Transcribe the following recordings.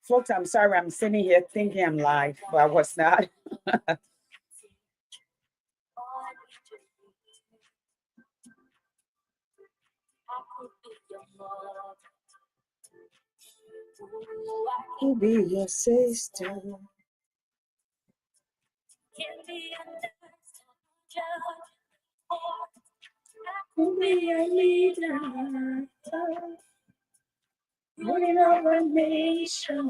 Folks, I'm sorry, I'm sitting here thinking I'm live, but I was not. To be your sister. To be a leader. Running over nation.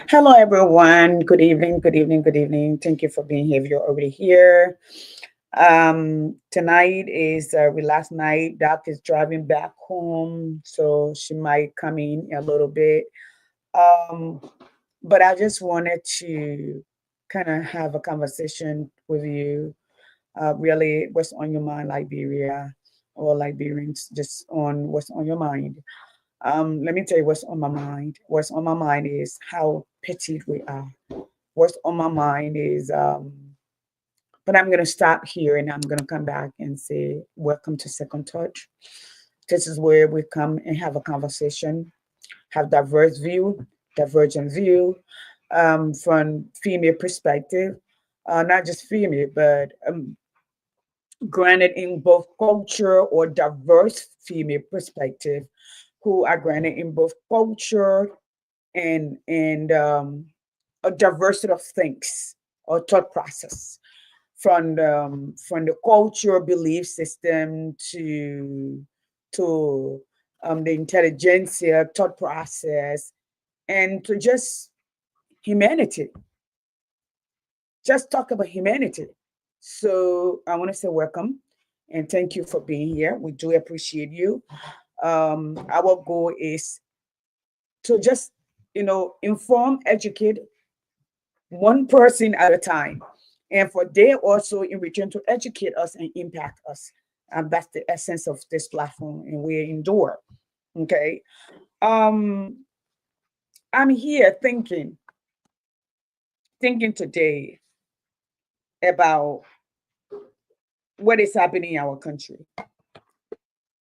Hello, everyone. Good evening. Good evening. Good evening. Thank you for being here. If you're already here, tonight is a relaxed night. Doc is driving back home, so she might come in a little bit. Um, but I just wanted to kind of have a conversation with you. Really, what's on your mind, Liberia, or Liberians, just on what's on your mind. Let me tell you what's on my mind. What's on my mind is how petite we are. What's on my mind is, but I'm going to stop here and I'm going to come back and say, welcome to Second Touch. This is where we come and have a conversation, have divergent view from female perspective, not just female, but granted in both culture or diverse female perspective, who are granted in both culture and a diversity of things or thought process from the culture belief system to the intelligentsia thought process and to just humanity. Just talk about humanity. So I want to say welcome and thank you for being here. We do appreciate you. Our goal is to just inform, educate one person at a time, and for they also in return to educate us and impact us. That's the essence of this platform, and we endure. Okay. Um, I'm here thinking today about what is happening in our country,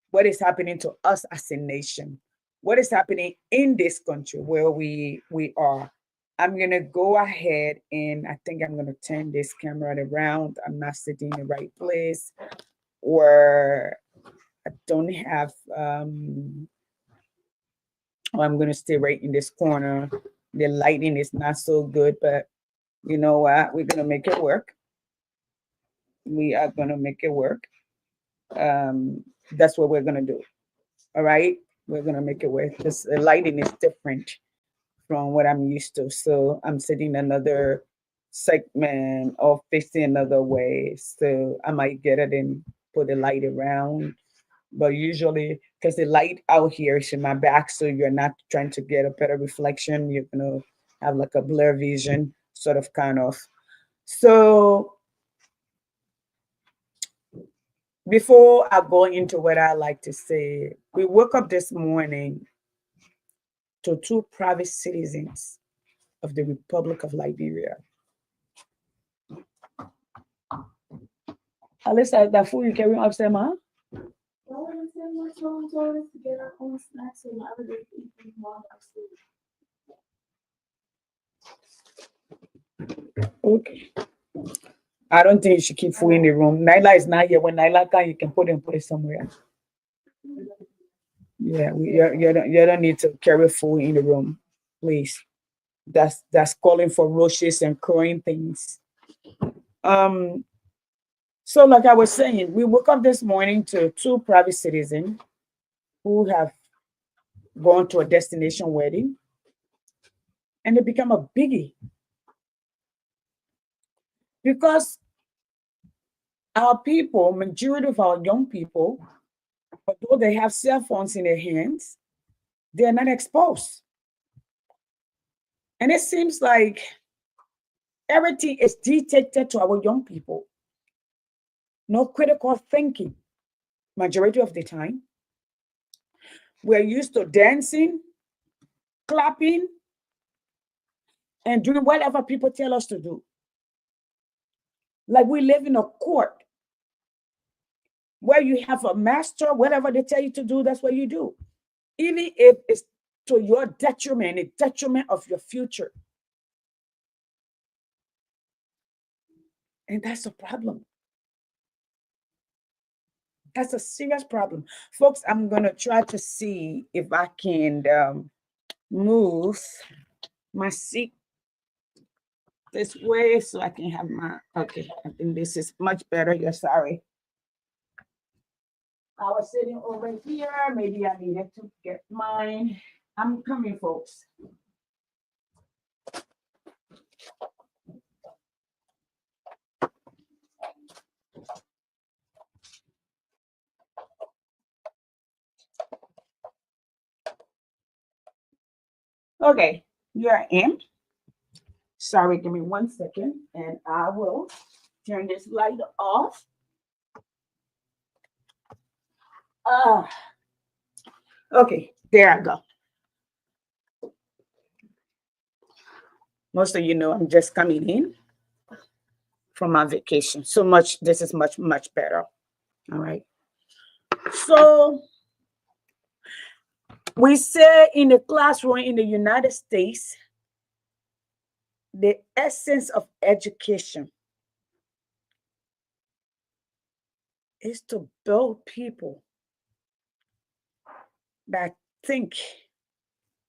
what is happening to us as a nation, what is happening in this country where we are. I'm gonna go ahead and I think I'm gonna turn this camera around. I'm not sitting in the right place where I don't have oh, I'm gonna stay right in this corner. The lighting is not so good, but you know what? We're gonna make it work. We are gonna make it work. Um, that's what we're gonna do. All right, we're gonna make it work. This the lighting is different from what I'm used to, so I'm sitting another segment or facing another way. So I might get it and put the light around. But usually, because the light out here is in my back, so you're not trying to get a better reflection. You're gonna have like a blur vision, sort of, kind of. So before I go into what I like to say, we woke up this morning to two private citizens of the Republic of Liberia. Alyssa, that food you carrying upstairs, ma? Okay. I don't think you should keep food in the room. Nyla is not here. When Nyla can, you can put it somewhere. Yeah, you don't need to carry food in the room, please. That's calling for roaches and crowing things. Um, so like I was saying, we woke up this morning to two private citizens who have gone to a destination wedding, and it become a biggie because our people, majority of our young people, although they have cell phones in their hands, they're not exposed. And it seems like everything is dictated to our young people. No critical thinking, majority of the time. We're used to dancing, clapping, and doing whatever people tell us to do. Like we live in a court where you have a master, whatever they tell you to do, that's what you do. Even if it's to your detriment, a detriment of your future. And that's a problem. That's a serious problem. Folks, I'm going to try to see if I can move my seat this way so I can have my, okay, I think this is much better. You're sorry. I was sitting over here. Maybe I needed to get mine. I'm coming, folks. Okay, here I am. Sorry, give me 1 second and I will turn this light off. Okay, there I go. Most of you know I'm just coming in from my vacation. So much, this is much, much better. All right. So we say in the classroom in the United States, the essence of education is to build people that think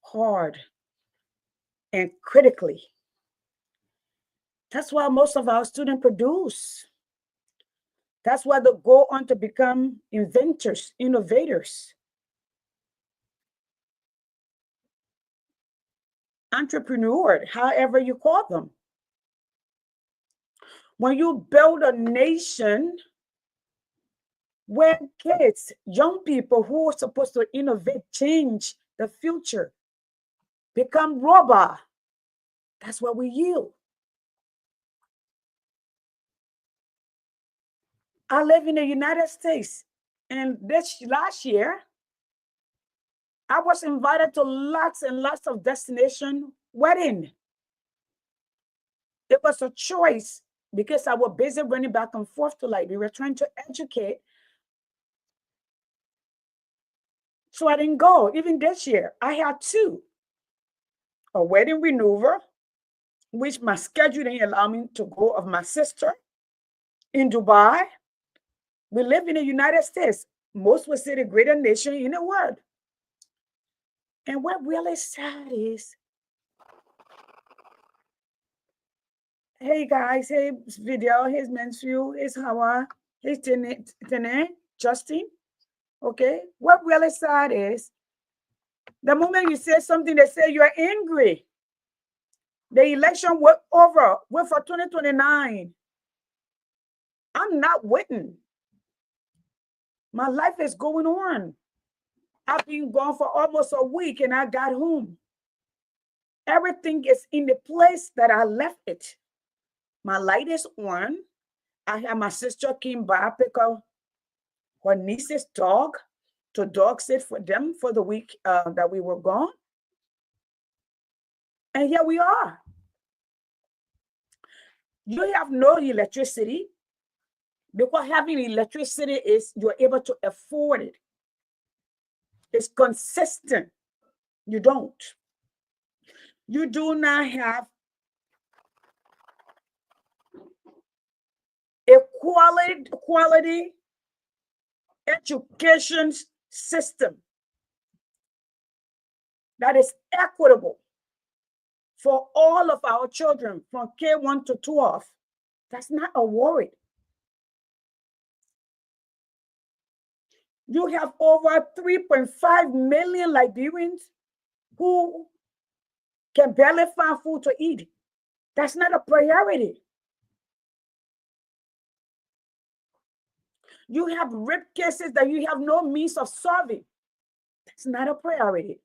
hard and critically. That's why most of our students produce. That's why they go on to become inventors, innovators, entrepreneurs, however you call them. When you build a nation where kids, young people who are supposed to innovate, change the future, become robot, that's what we yield. I live in the United States, and this last year, I was invited to lots and lots of destination wedding. It was a choice because I was busy running back and forth to like we were trying to educate. So I didn't go. Even this year, I had two. A wedding renewal, which my schedule didn't allow me to go, of my sister in Dubai. We live in the United States. Most would say the greatest nation in the world. And what really sad is, hey guys, hey Video, hey Mansfield, hey Hawa, hey Tene, Justin. Okay, what really sad is, the moment you say something, they say you're angry. The election was over. We're for 2029. I'm not waiting. My life is going on. I've been gone for almost a week and I got home. Everything is in the place that I left it. My light is on. I have my sister came by, pick up her niece's dog to dog sit for them for the week that we were gone. And here we are. You have no electricity, because having electricity is you're able to afford it. It's consistent. You don't. You do not have quality education system that is equitable for all of our children from K1 to 12, that's not a worry. You have over 3.5 million Liberians who can barely find food to eat. That's not a priority. You have rape cases that you have no means of solving. That's not a priority.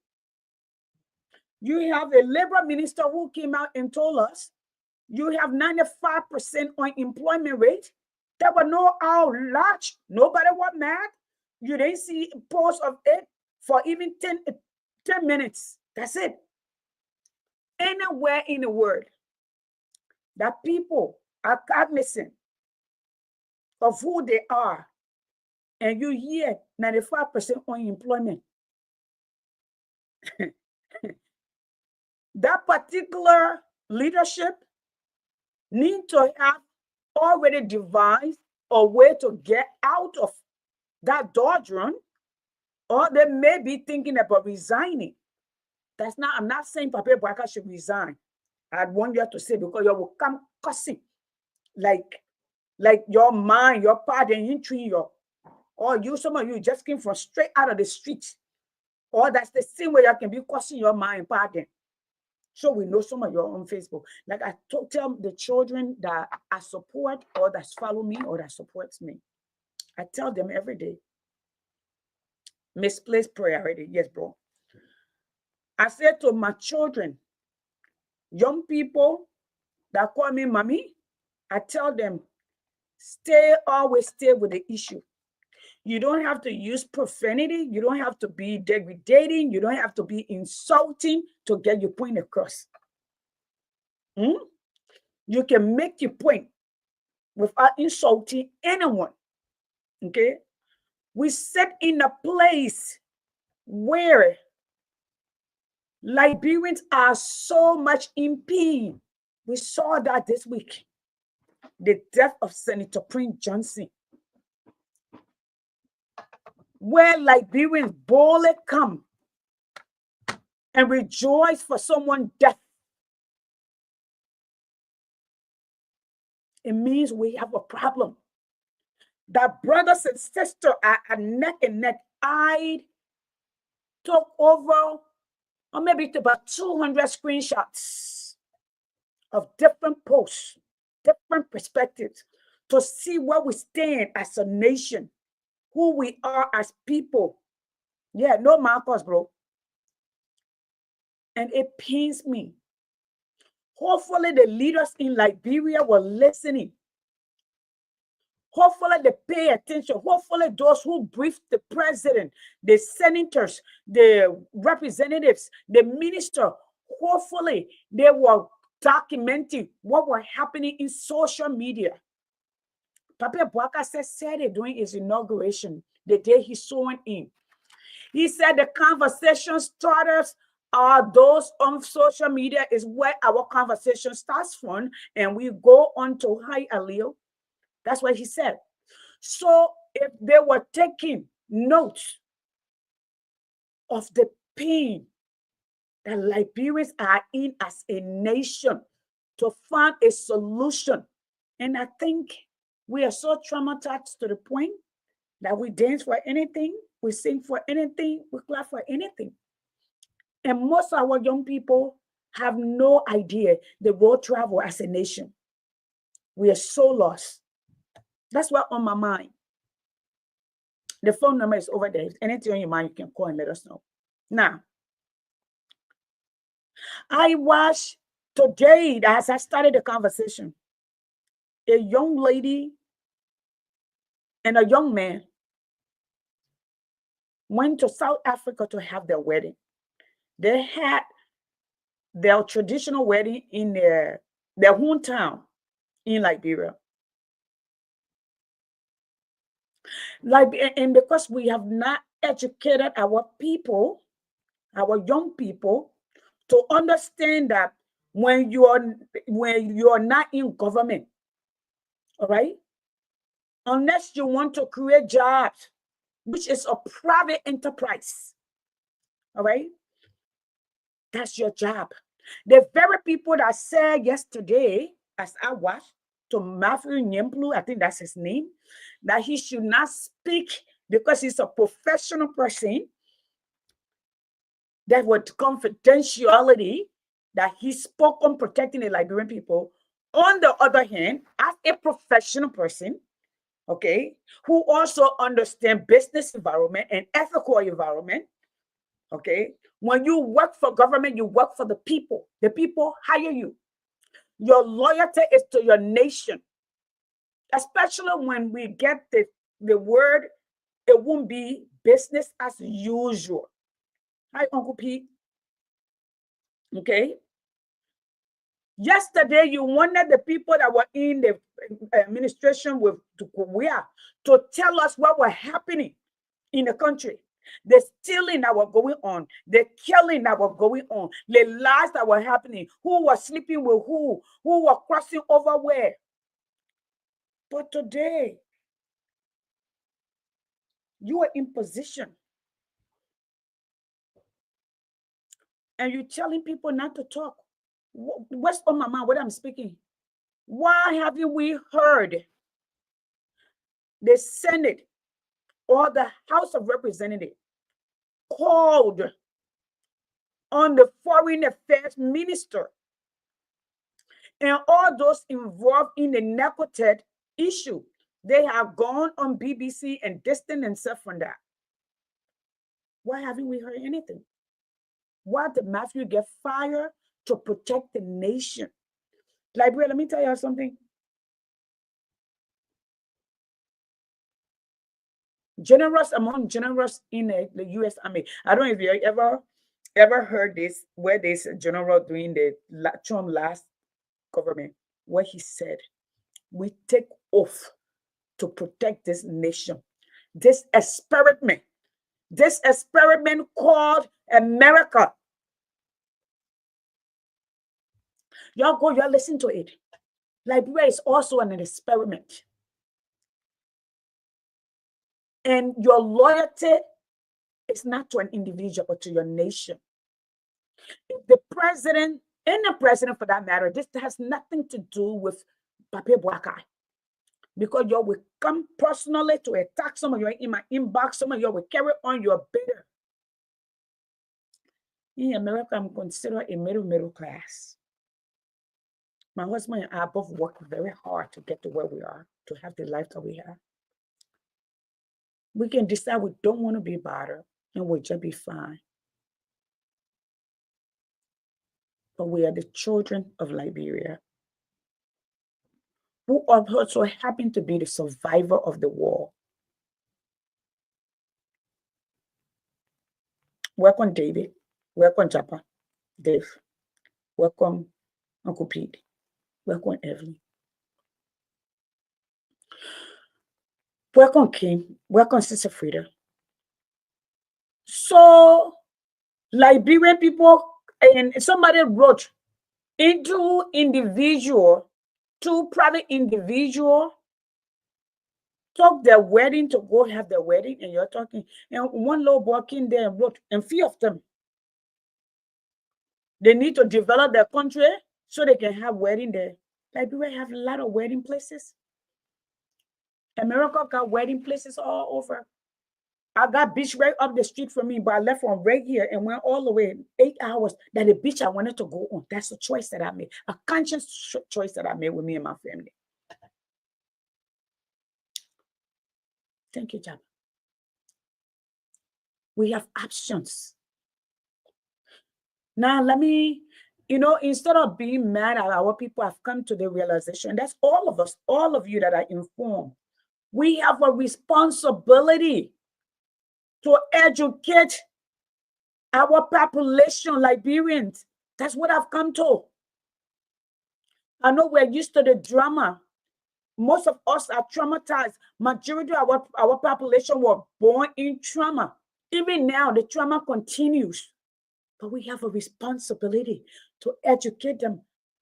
You have a labor minister who came out and told us you have 95% unemployment rate. There were no large. Nobody was mad. You didn't see a post of it for even 10 minutes. That's it. Anywhere in the world that people are cognizant of who they are, and you hear 95% unemployment, that particular leadership need to have already devised a way to get out of that doldrum, or they may be thinking about resigning. That's not, I'm not saying Papa Boaka should resign. I'd want you to say, because you will come cussing like your mind, your pardon, your, or you, some of you just came from straight out of the street, or that's the same way you can be cussing your mind, pardon. So we know some of you on Facebook. Like I tell the children that I support, or that follow me, or that supports me. I tell them every day, misplaced priority. Yes, bro. I said to my children, young people that call me mommy, I tell them, always stay with the issue. You don't have to use profanity. You don't have to be degrading. You don't have to be insulting to get your point across. You can make your point without insulting anyone. Okay? We sit in a place where Liberians are so much in pain. We saw that this week. The death of Senator Prince Johnson, where Liberians boldly come and rejoice for someone's death. It means we have a problem. That brothers and sisters are neck and neck. I took over, or maybe about 200 screenshots of different posts, different perspectives, to see where we stand as a nation, who we are as people. Yeah, no Marcos, bro. And it pains me. Hopefully the leaders in Liberia were listening. Hopefully they pay attention. Hopefully those who briefed the president, the senators, the representatives, the minister, hopefully they were documenting what was happening in social media. Papa Boaka said it during his inauguration, the day he sworn in. He said the conversation starters are those on social media, is where our conversation starts from, and we go on to hi Alio. That's what he said. So if they were taking notes of the pain that Liberians are in as a nation to find a solution, and I think we are so traumatized to the point that we dance for anything, we sing for anything, we clap for anything. And most of our young people have no idea the road travel as a nation. We are so lost. That's what's on my mind. The phone number is over there. If anything on your mind, you can call and let us know. Now, I watched today, as I started the conversation, a young lady and a young man went to South Africa to have their wedding. They had their traditional wedding in their hometown in Liberia. And because we have not educated our people, our young people, to understand that when you are not in government, all right, unless you want to create jobs, which is a private enterprise. All right? That's your job. The very people that said yesterday, as I watched, to Matthew Nyemplu, I think that's his name, that he should not speak because he's a professional person, that with confidentiality, that he spoke on protecting the Liberian people. On the other hand, as a professional person, okay, who also understand business environment and ethical environment, okay, when you work for government, you work for the people. The people hire you. Your loyalty is to your nation, especially when we get the word, it won't be business as usual. Hi, Uncle Pete. Okay. Yesterday, you wanted the people that were in the administration with to tell us what was happening in the country. The stealing that was going on, the killing that was going on, the lies that were happening, who was sleeping with who was crossing over where. But today, you are in position and you're telling people not to talk. What's on my mind? What I'm speaking? Why haven't we heard the Senate or the House of Representatives called on the foreign affairs minister and all those involved in the Nekotet issue? They have gone on BBC and distanced themselves from that. Why haven't we heard anything? Why did Matthew get fired? To protect the nation. Liberia, let me tell you something. Generals among generals in the U.S. Army. I don't know if you ever heard this, where this general during the Trump last government, where he said, we take oath to protect this nation. This experiment called America. Y'all go, y'all listen to it. Liberia is also an experiment. And your loyalty is not to an individual, but to your nation. The president, and the president for that matter, this has nothing to do with Pape Boakai. Because you will come personally to attack some of you in my inbox, some of you will carry on your bitter. In America, I'm considered a middle class. My husband and I both worked very hard to get to where we are, to have the life that we have. We can decide we don't want to be bothered and we'll just be fine. But we are the children of Liberia, who also happen to be the survivor of the war. Welcome, David. Welcome, Japa. Dave. Welcome, Uncle Pete. Welcome, Evelyn. Welcome, Kim. Welcome, Sister Frida. So, Liberian people, and somebody wrote, into individual, two private individual, took their wedding to go have their wedding, and you're talking, and one little boy came there and wrote, and few of them, they need to develop their country so they can have wedding there. Liberia have a lot of wedding places. America got wedding places all over. I got beach right up the street from me, but I left from right here and went all the way 8 hours. That the beach I wanted to go on. That's a choice that I made, a conscious choice that I made with me and my family. Thank you, Jab. We have options. Now, let me, instead of being mad at our people, I've come to the realization that's all of us, all of you that are informed. We have a responsibility to educate our population, Liberians. That's what I've come to. I know we're used to the drama. Most of us are traumatized. Majority of our population were born in trauma. Even now, the trauma continues. But we have a responsibility to educate them.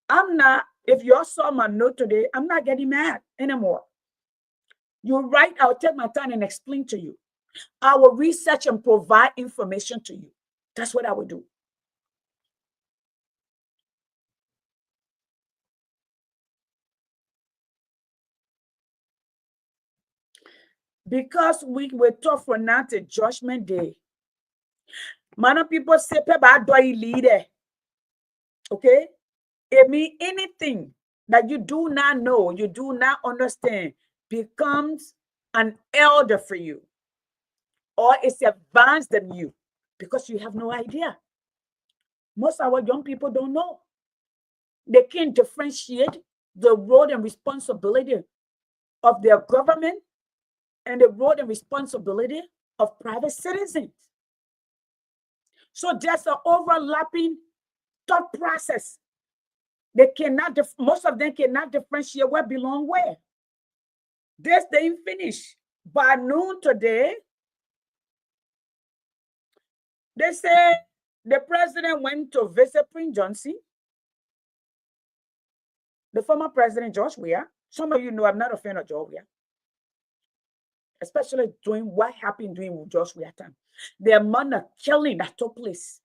I'm not, if you all saw my note today, I'm not getting mad anymore. You write, I'll take my time and explain to you. I will research and provide information to you. That's what I will do. Because we were taught for now to Judgment Day. Many people say, leader. Okay? It means anything that you do not know, you do not understand, becomes an elder for you, or it's advanced than you because you have no idea. Most of our young people don't know. They can't differentiate the role and responsibility of their government and the role and responsibility of private citizens. So there's an overlapping thought process. They cannot, most of them cannot differentiate what belong where. This they finish. By noon today, they say the president went to visit Prince Johnson, the former president George Weah. Some of you know I'm not a fan of George Weah, especially during what happened during George Weah time. The amount of killing that took place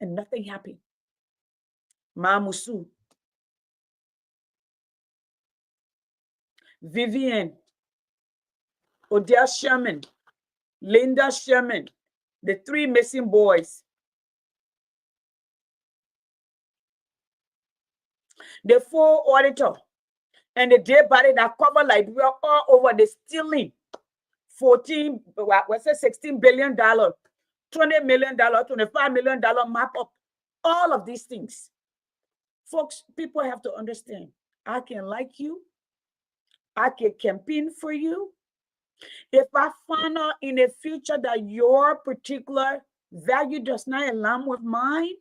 and nothing happened. Mamusu, Vivian, Odell Sherman, Linda Sherman, the 3 missing boys. The 4 auditor and the dead body that covered Liberia all over, the stealing $16 billion, $20 million, $25 million map up, all of these things. Folks, people have to understand, I can like you, I can campaign for you. If I find out in the future that your particular value does not align with mine,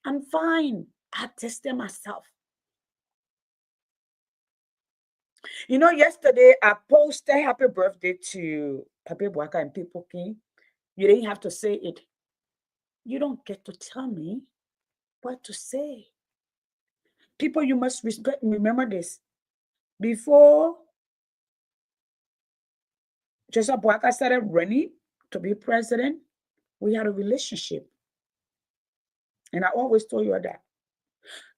I'm fine. I tested myself. You know, yesterday I posted happy birthday to Papi Boaka and People King. You didn't have to say it. You don't get to tell me what to say. People, you must respect. Remember this. Before Joseph Boaka started running to be president, we had a relationship. And I always told you that.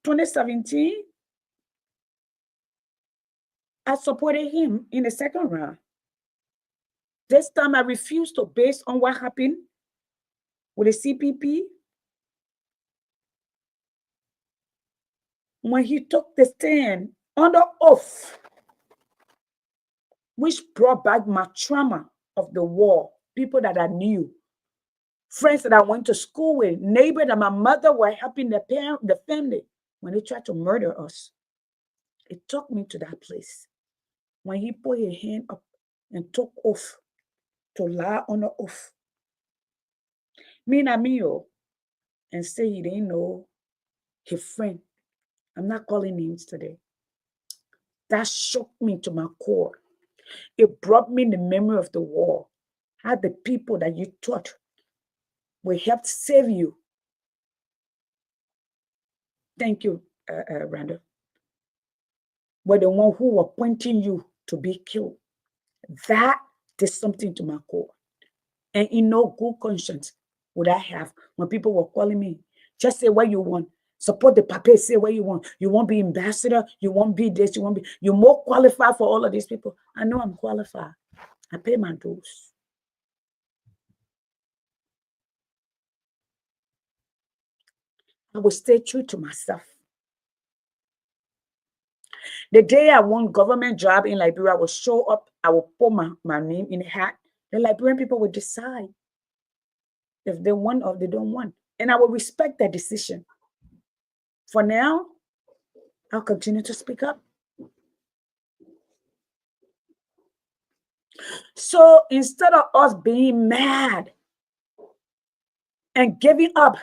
2017, I supported him in the second round. This time I refused to, based on what happened with the CPP. When he took the stand under oath, which brought back my trauma of the war, people that I knew, friends that I went to school with, neighbors that my mother were helping the family when they tried to murder us. It took me to that place. When he put his hand up and took oath to lie on the oath. And say he didn't know his friend. I'm not calling names today. That shook me to my core. It brought me the memory of the war. How the people that you thought will help save you. Thank you, Randall. Were the one who were pointing you to be killed. That did something to my core. And in no good conscience would I have when people were calling me, just say what you want. Support the Pape, say what you want. You won't be ambassador, you won't be this, you won't be, you're more qualified for all of these people. I know I'm qualified. I pay my dues. I will stay true to myself. The day I want government job in Liberia, I will show up, I will put my name in a hat. The Liberian people will decide if they want or they don't want. And I will respect their decision. For now, I'll continue to speak up. So instead of us being mad and giving up,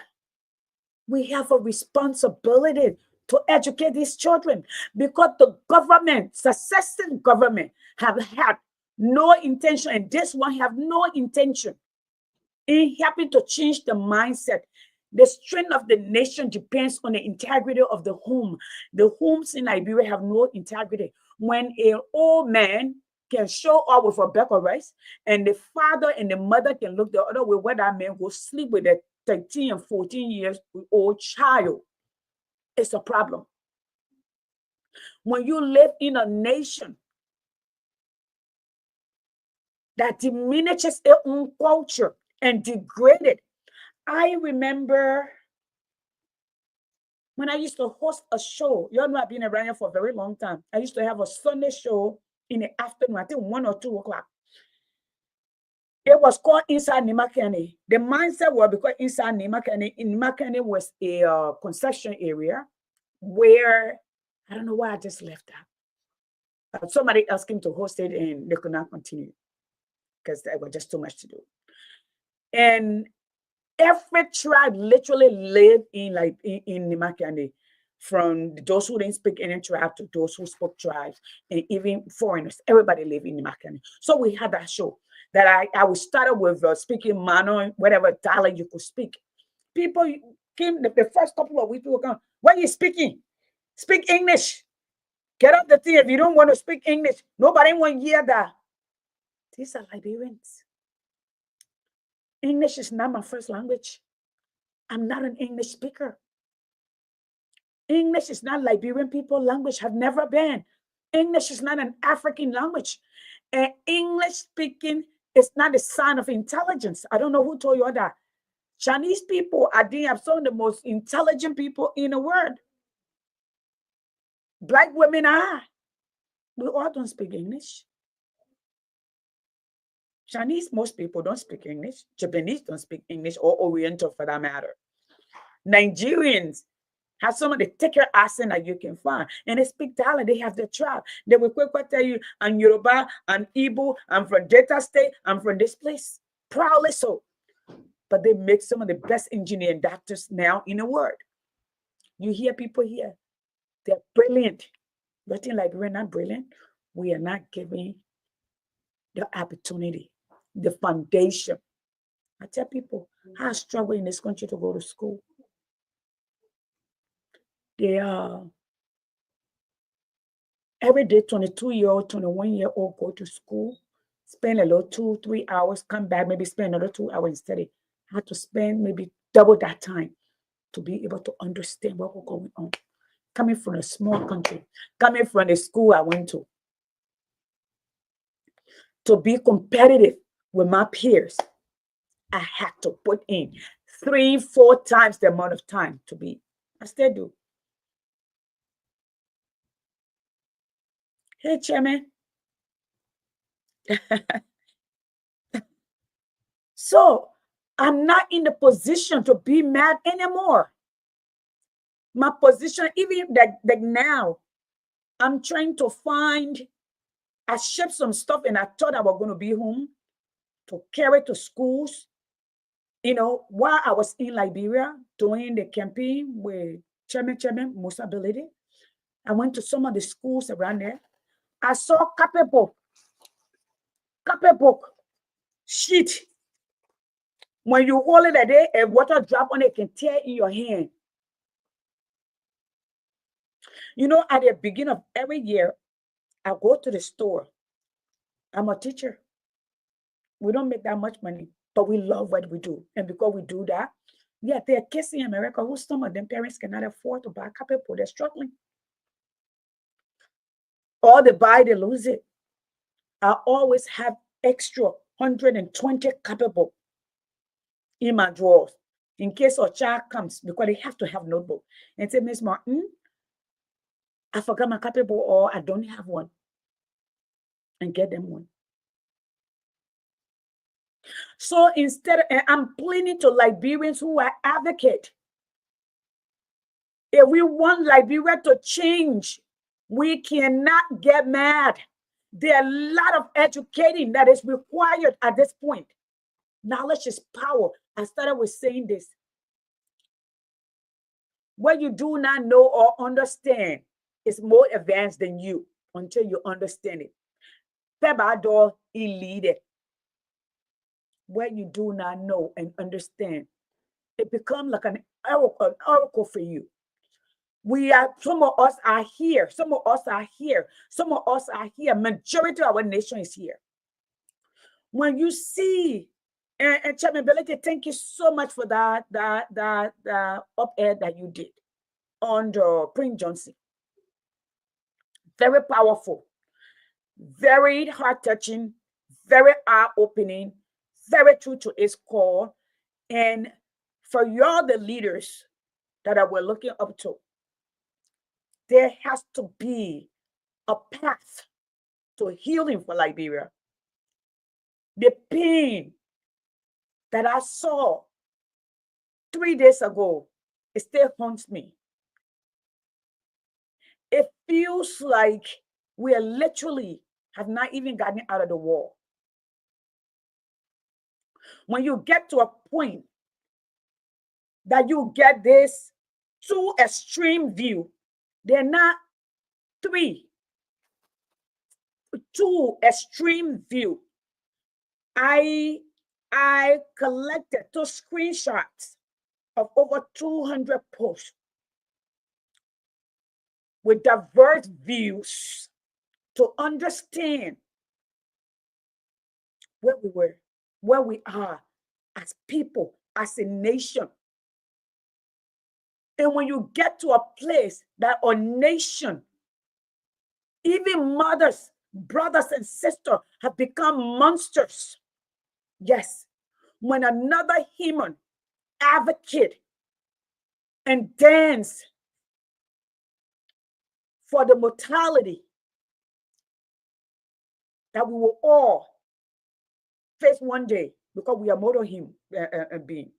we have a responsibility to educate these children, because the government, successive government, have had no intention, and this one have no intention in helping to change the mindset. The strength of the nation depends on the integrity of the home. The homes in Liberia have no integrity. When an old man can show up with a bag of rice, and the father and the mother can look the other way where that man go sleep with a 13 and 14 years old child. It's a problem. When you live in a nation that diminishes its own culture and degrade it. I remember when I used to host a show. You all know I've been around here for a very long time. I used to have a Sunday show in the afternoon, I think 1 or 2 o'clock. It was called Inside Nemakaney. The mindset was because inside Nemakaney was a concession area where, I don't know why I just left that. Somebody asked him to host it and they could not continue because there was just too much to do. And every tribe literally lived in Nemakaney, from those who didn't speak any tribe to those who spoke tribes, and even foreigners. Everybody lived in Nemakaney. So we had that show that I would start with speaking Mano, whatever dialect you could speak. People came, the first couple of weeks, people come, what are you speaking? Speak English. Get up the thing. If you don't want to speak English, nobody want to hear that. These are Liberians. English is not my first language. I'm not an English speaker. English is not Liberian people language, have never been. English is not an African language. And English speaking is not a sign of intelligence. I don't know who told you that. Chinese people are some of the most intelligent people in the world. Black women are. We all don't speak English. Chinese, most people don't speak English. Japanese don't speak English, or Oriental for that matter. Nigerians have some of the thicker accent that you can find. And they speak dialect, they have their tribe. They will quickly tell you, I'm Yoruba, I'm Igbo, I'm from Delta State, I'm from this place. Proudly so. But they make some of the best engineers and doctors now in the world. You hear people here, they're brilliant. Nothing like we're not brilliant. We are not giving the opportunity, the foundation. I tell people, I struggle in this country to go to school. They are every day, 22-year-old, 21-year-old go to school, spend a little 2-3 hours, come back, maybe spend another 2 hours instead. I had to spend maybe double that time to be able to understand what was going on. Coming from a small country, coming from the school I went to be competitive with my peers, I had to put in 3-4 times the amount of time to be. I still do. Hey, Chairman. So I'm not in the position to be mad anymore. My position, even like now, I'm trying to find, I shipped some stuff and I thought I was going to be home to carry to schools. While I was in Liberia doing the campaign with Chairman Musa Belede, I went to some of the schools around there. I saw copybook sheet. When you hold it a day, a water drop on it can tear in your hand. At the beginning of every year, I go to the store. I'm a teacher. We don't make that much money, but we love what we do. And because we do that, yeah, there are kids in America who some of them parents cannot afford to buy copybook. They're struggling. Or they buy, they lose it. I always have extra 120 copybook in my drawers in case a child comes, because they have to have notebook and say, Miss Martin, I forgot my copybook or I don't have one, and get them one. So instead, I'm pleading to Liberians who are advocate. If we want Liberia to change, we cannot get mad. There are a lot of educating that is required at this point. Knowledge is power. I started with saying this. What you do not know or understand is more advanced than you until you understand it. Pebado elite. What you do not know and understand, it becomes like an oracle for you. Some of us are here. Some of us are here. Some of us are here. Majority of our nation is here. When you see, and Chairman Belete, thank you so much for that op-ed that you did on the Prince Johnson. Very powerful, very heart-touching, very eye-opening, very true to its core. And for y'all, the leaders that we're looking up to, there has to be a path to healing for Liberia. The pain that I saw 3 days ago, it still haunts me. It feels like we are literally have not even gotten out of the war. When you get to a point that you get this two extreme view, they're not three, two extreme view. I collected 2 screenshots of over 200 posts with diverse views to understand where we were, where we are as people, as a nation. And when you get to a place that a nation, even mothers, brothers, and sisters have become monsters. Yes, when another human advocate and dance for the mortality that we will all face one day because we are mortal human being.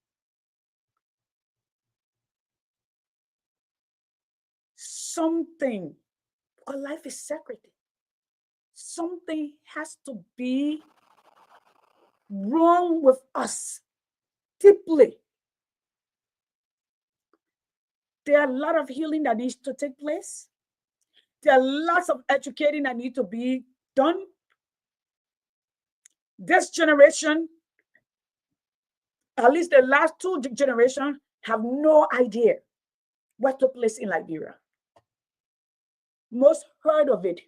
Something, because life is sacred. Something has to be wrong with us deeply. There are a lot of healing that needs to take place. There are lots of educating that need to be done. This generation, at least the last 2 generations, have no idea what took place in Liberia. Most heard of it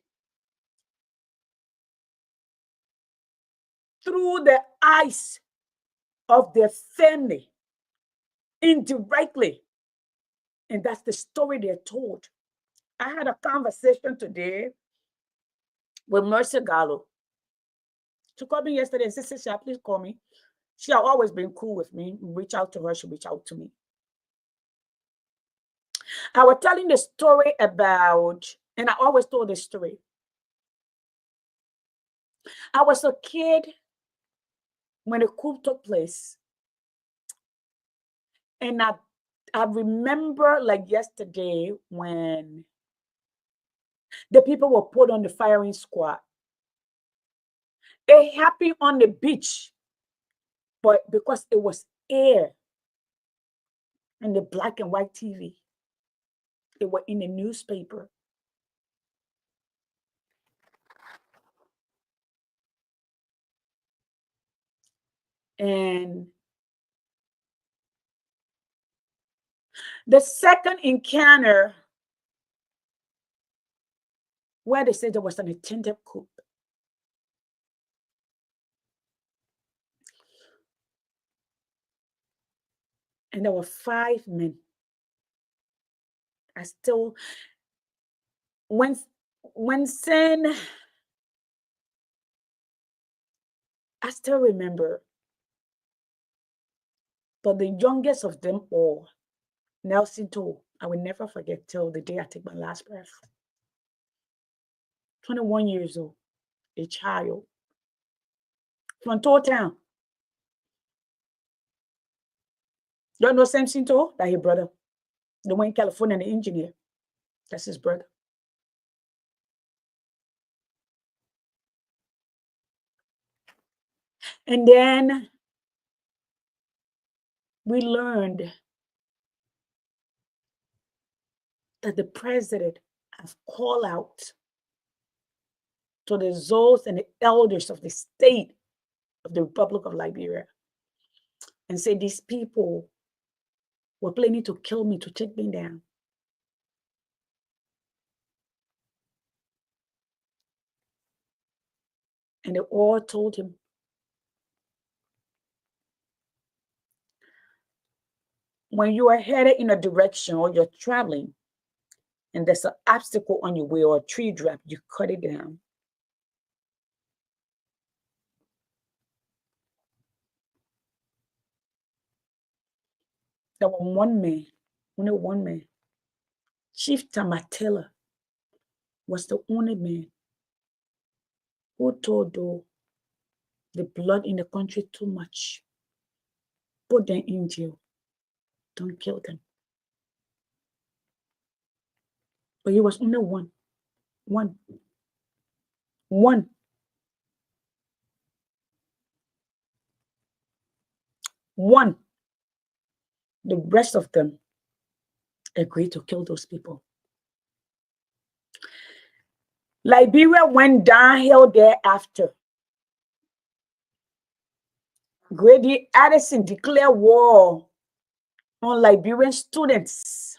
through the eyes of their family, indirectly. And that's the story they're told. I had a conversation today with Mercy Gallo. She called me yesterday and said, "Sister, please call me." She has always been cool with me. Reach out to her, she reach out to me. I was telling the story about, and I always told this story. I was a kid when the coup took place. And I remember like yesterday when the people were put on the firing squad. It happened on the beach, but because it was air and the black and white TV, it was in the newspaper. And the second encounter where they said there was an attempted coup. And there were 5 men. I still, when Sen, I still remember, but the youngest of them all, Nelson told, I will never forget till the day I take my last breath. 21 years old, a child from Town Town. You know Samson told? That his brother. The one in California, the engineer. That's his brother. And then we learned that the president has called out to the Zoes and the elders of the state of the Republic of Liberia and said these people were planning to kill me, to take me down. And they all told him, when you are headed in a direction or you're traveling and there's an obstacle on your way or a tree drop, you cut it down. There was one man, only one man. Chief Tamatela was the only man who told the blood in the country too much. Put them in jail. Don't kill them. But he was only one. One. One. One. The rest of them agreed to kill those people. Liberia went downhill thereafter. Grady Addison declared war on Liberian students.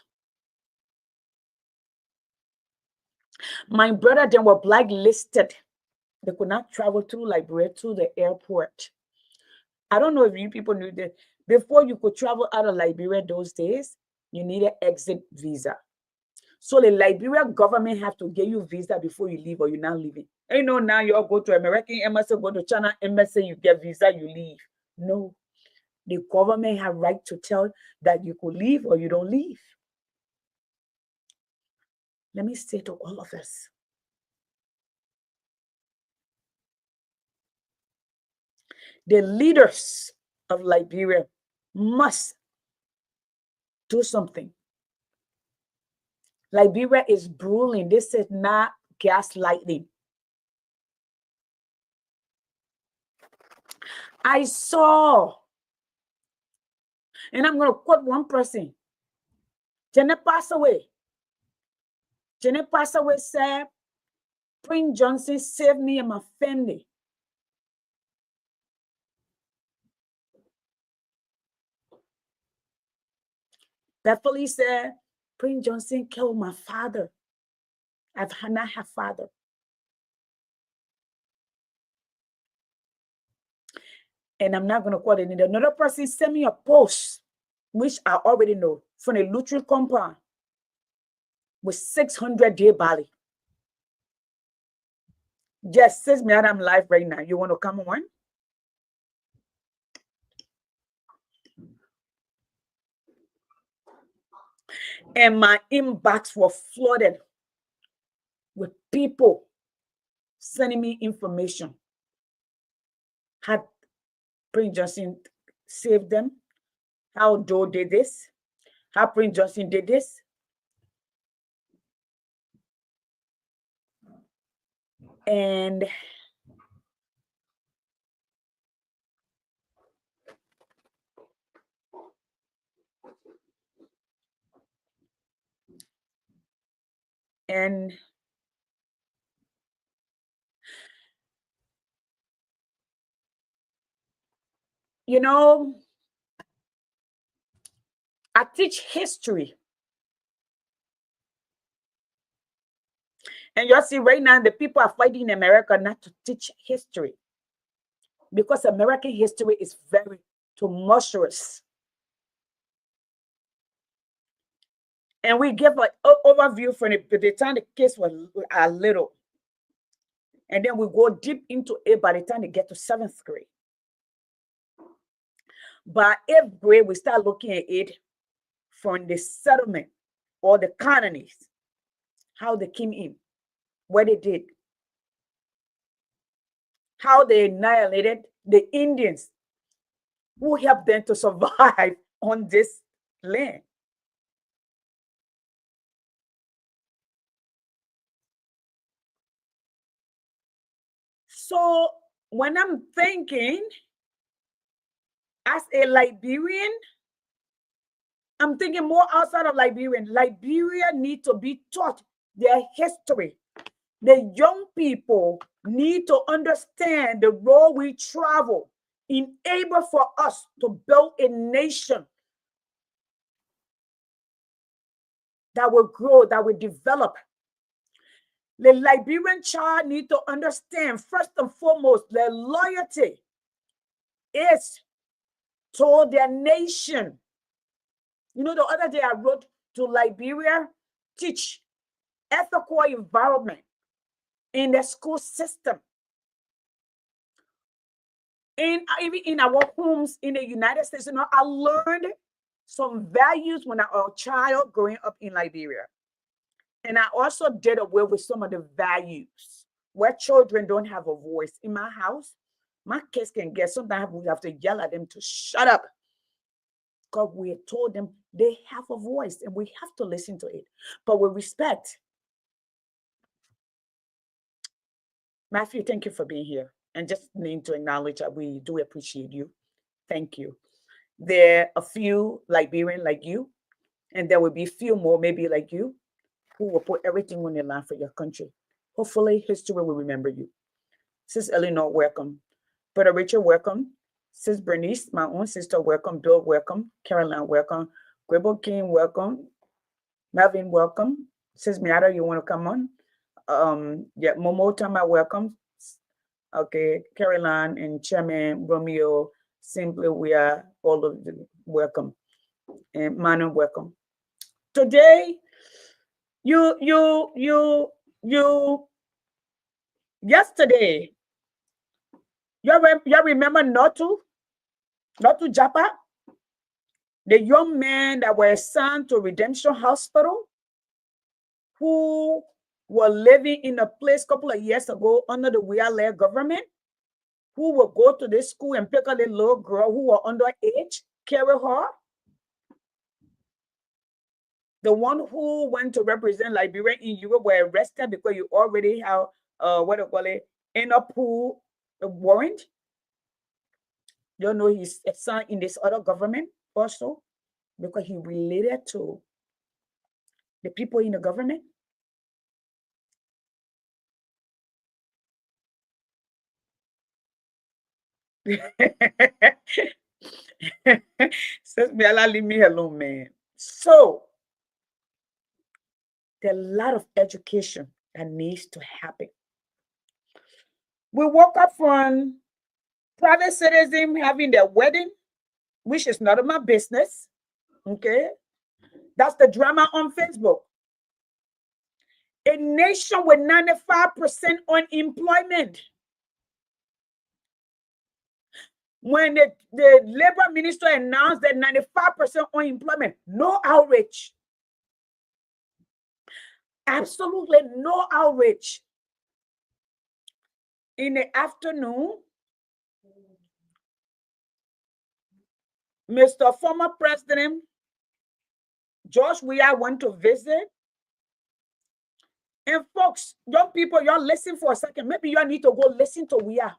My brother then were blacklisted. They could not travel through Liberia to the airport. I don't know if you people knew that before you could travel out of Liberia those days, you need an exit visa. So the Liberian government have to give you visa before you leave or you're not leaving. And you know, now you all go to American embassy, go to China embassy, you get visa, you leave. No, the government have right to tell that you could leave or you don't leave. Let me say to all of us, the leaders of Liberia must do something. Liberia is drooling. This is not gaslighting. I saw, and I'm going to quote one person. Janet passed away. Janet passed away said, Prince Johnson saved me and my family. Beverly said, Prince Johnson killed my father. I've not had father. And I'm not going to quote it. Another person sent me a post, which I already know, from a Lutheran compound with 600 day Bali. Just says me, I'm live right now. You want to come on? And my inbox was flooded with people sending me information. Had Prince Johnson saved them? How Joe did this? How Prince Johnson did this? And you know, I teach history. And you see right now, the people are fighting in America not to teach history. Because American history is very tumultuous. And we give an overview from the time the kids were little. And then we go deep into it by the time they get to 7th grade. By 8th grade, we start looking at it from the settlement or the colonies, how they came in, what they did, how they annihilated the Indians who helped them to survive on this land. So when I'm thinking, as a Liberian, I'm thinking more outside of Liberian. Liberia need to be taught their history. The young people need to understand the road we travel, enable for us to build a nation that will grow, that will develop. The Liberian child need to understand, first and foremost, their loyalty is to their nation. You know, the other day I wrote to Liberia, teach ethical environment in the school system. Even in our homes in the United States, you know, I learned some values when I was a child growing up in Liberia. And I also did away with some of the values where children don't have a voice. In my house, my kids can get, sometimes we have to yell at them to shut up because we told them they have a voice and we have to listen to it. But with respect, Matthew, thank you for being here. And just need to acknowledge that we do appreciate you. Thank you. There are a few Liberian like you, and there will be few more maybe like you who will put everything on the line for your country. Hopefully, history will remember you. Sis Eleanor, welcome. Brother Richard, welcome. Sis Bernice, my own sister, welcome. Bill, welcome. Caroline, welcome. Gribble King, welcome. Melvin, welcome. Sis Miata, you want to come on? Yeah, Momo Tama, welcome. Okay, Caroline and Chairman Romeo, simply we are all of the welcome. And Manu, welcome. Today, you yesterday, you remember Notu Japa, the young man that was sent to Redemption Hospital, who were living in a place a couple of years ago under the Wia government, who will go to this school and pick up a little girl who were underage, carry her. The one who went to represent Liberia in Europe were arrested because you already have what do you call it, Interpol warrant. You know he's a son in this other government also because he related to the people in the government. Says me, Allah leave me alone, man. So there's a lot of education that needs to happen. We woke up from private citizen having their wedding, which is none of my business. Okay. That's the drama on Facebook. A nation with 95% unemployment. When the labor minister announced that 95% unemployment, no outrage. Absolutely no outrage. In the afternoon, Mr. Former President George Weah went to visit. And folks, young people, y'all listen for a second. Maybe y'all need to go listen to Weah.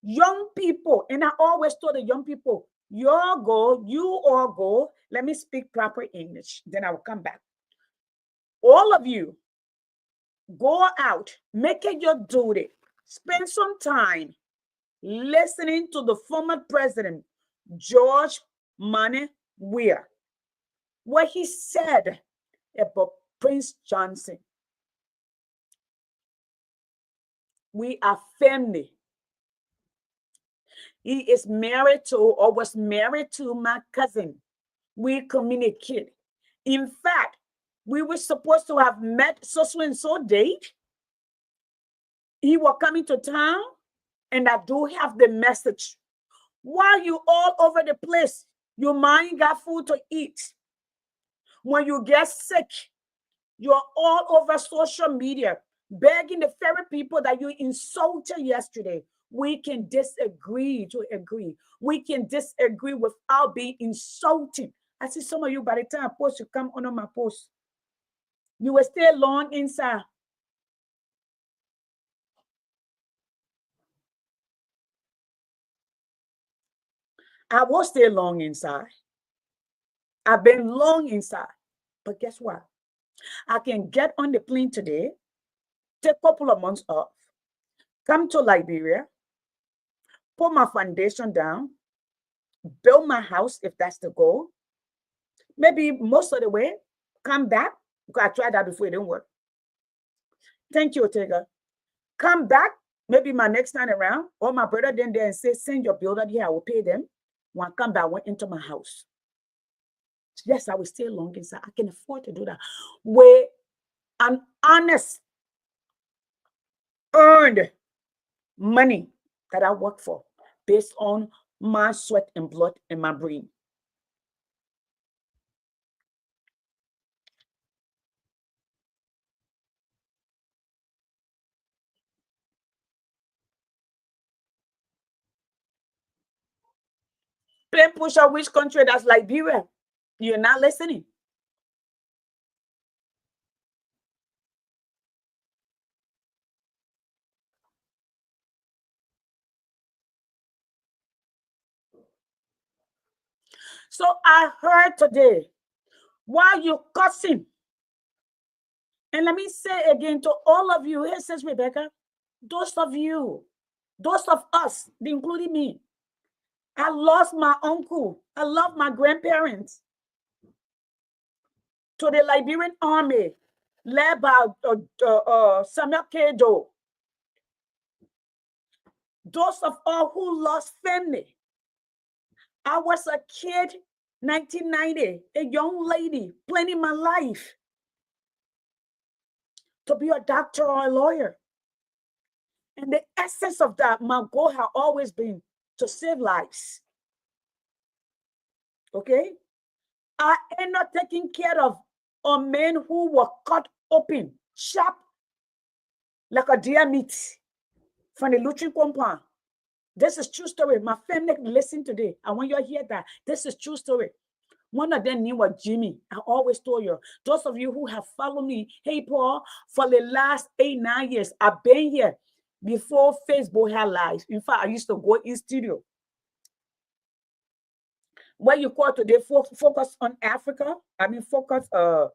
Young people, and I always told the young people, you all go. Let me speak proper English, then I will come back. All of you, go out, make it your duty. Spend some time listening to the former president, George Manneh Weah, what he said about Prince Johnson. We are family. He is married to or was married to my cousin. We communicate. In fact, we were supposed to have met so and so date. He was coming to town, and I do have the message. While you all over the place, your mind got food to eat. When you get sick, you're all over social media, begging the very people that you insulted yesterday. We can disagree to agree. We can disagree without being insulting. I see some of you, by the time I post, you come under my post. You will stay long inside. I will stay long inside. I've been long inside. But guess what? I can get on the plane today, take a couple of months off, come to Liberia, put my foundation down, build my house if that's the goal. Maybe most of the way, come back, because I tried that before, it didn't work. Thank you, Otega. Come back, maybe my next time around, or my brother then there and say, send your builder here, I will pay them. When I come back, I went into my house. Yes, I will stay long inside. I can afford to do that. With an honest, earned money that I work for based on my sweat and blood and my brain. Plain push up, which country? That's Liberia. You're not listening. So I heard today, why you cussing? And let me say again to all of you, here says Rebecca, those of you, those of us, including me, I lost my uncle. I love my grandparents to the Liberian army led by Samuel Kedo. Those of all who lost family. I was a kid, 1990, a young lady planning my life to be a doctor or a lawyer. And the essence of that, my goal has always been to save lives. Okay? I end up taking care of a men who were cut open, sharp, like a deer meat from the Lutheran compound. This is true story. My family listen today. I want you to hear that. This is true story. One of them name was Jimmy. I always told you. Those of you who have followed me, hey Paul, for the last 8-9 years, I've been here before Facebook had lives. In fact, I used to go in studio. What you call today, focus on Africa. I mean, focus, well,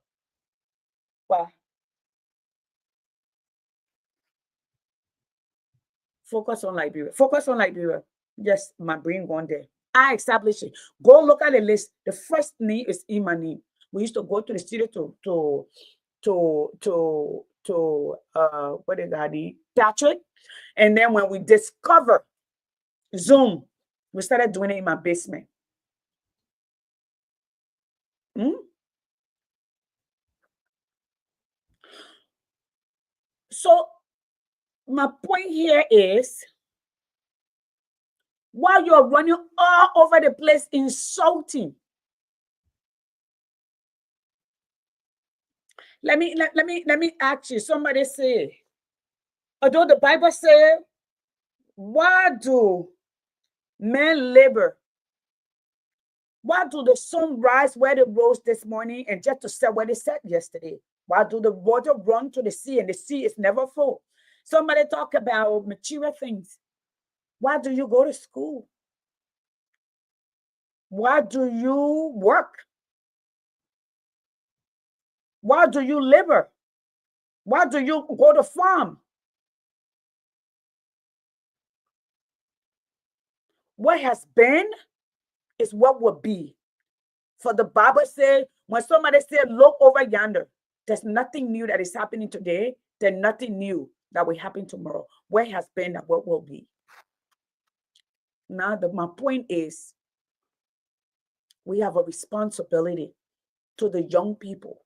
focus on Liberia. Focus on Liberia. Yes, my brain gone there. I established it. Go look at the list. The first name is in my name. We used to go to the studio to what is that, Patrick. And then when we discovered Zoom, we started doing it in my basement. So my point here is, while you're running all over the place insulting, let me ask you. Somebody say, although the Bible says, why do men labor? Why do the sun rise where it rose this morning and just to set where they set yesterday? Why do the water run to the sea and the sea is never full? Somebody talk about material things. Why do you go to school? Why do you work? Why do you labor? Why do you go to farm? What has been is what will be. For the Bible says, when somebody said, look over yonder, there's nothing new that is happening today. There's nothing new that will happen tomorrow. What has been and what will be. Now, my point is, we have a responsibility to the young people.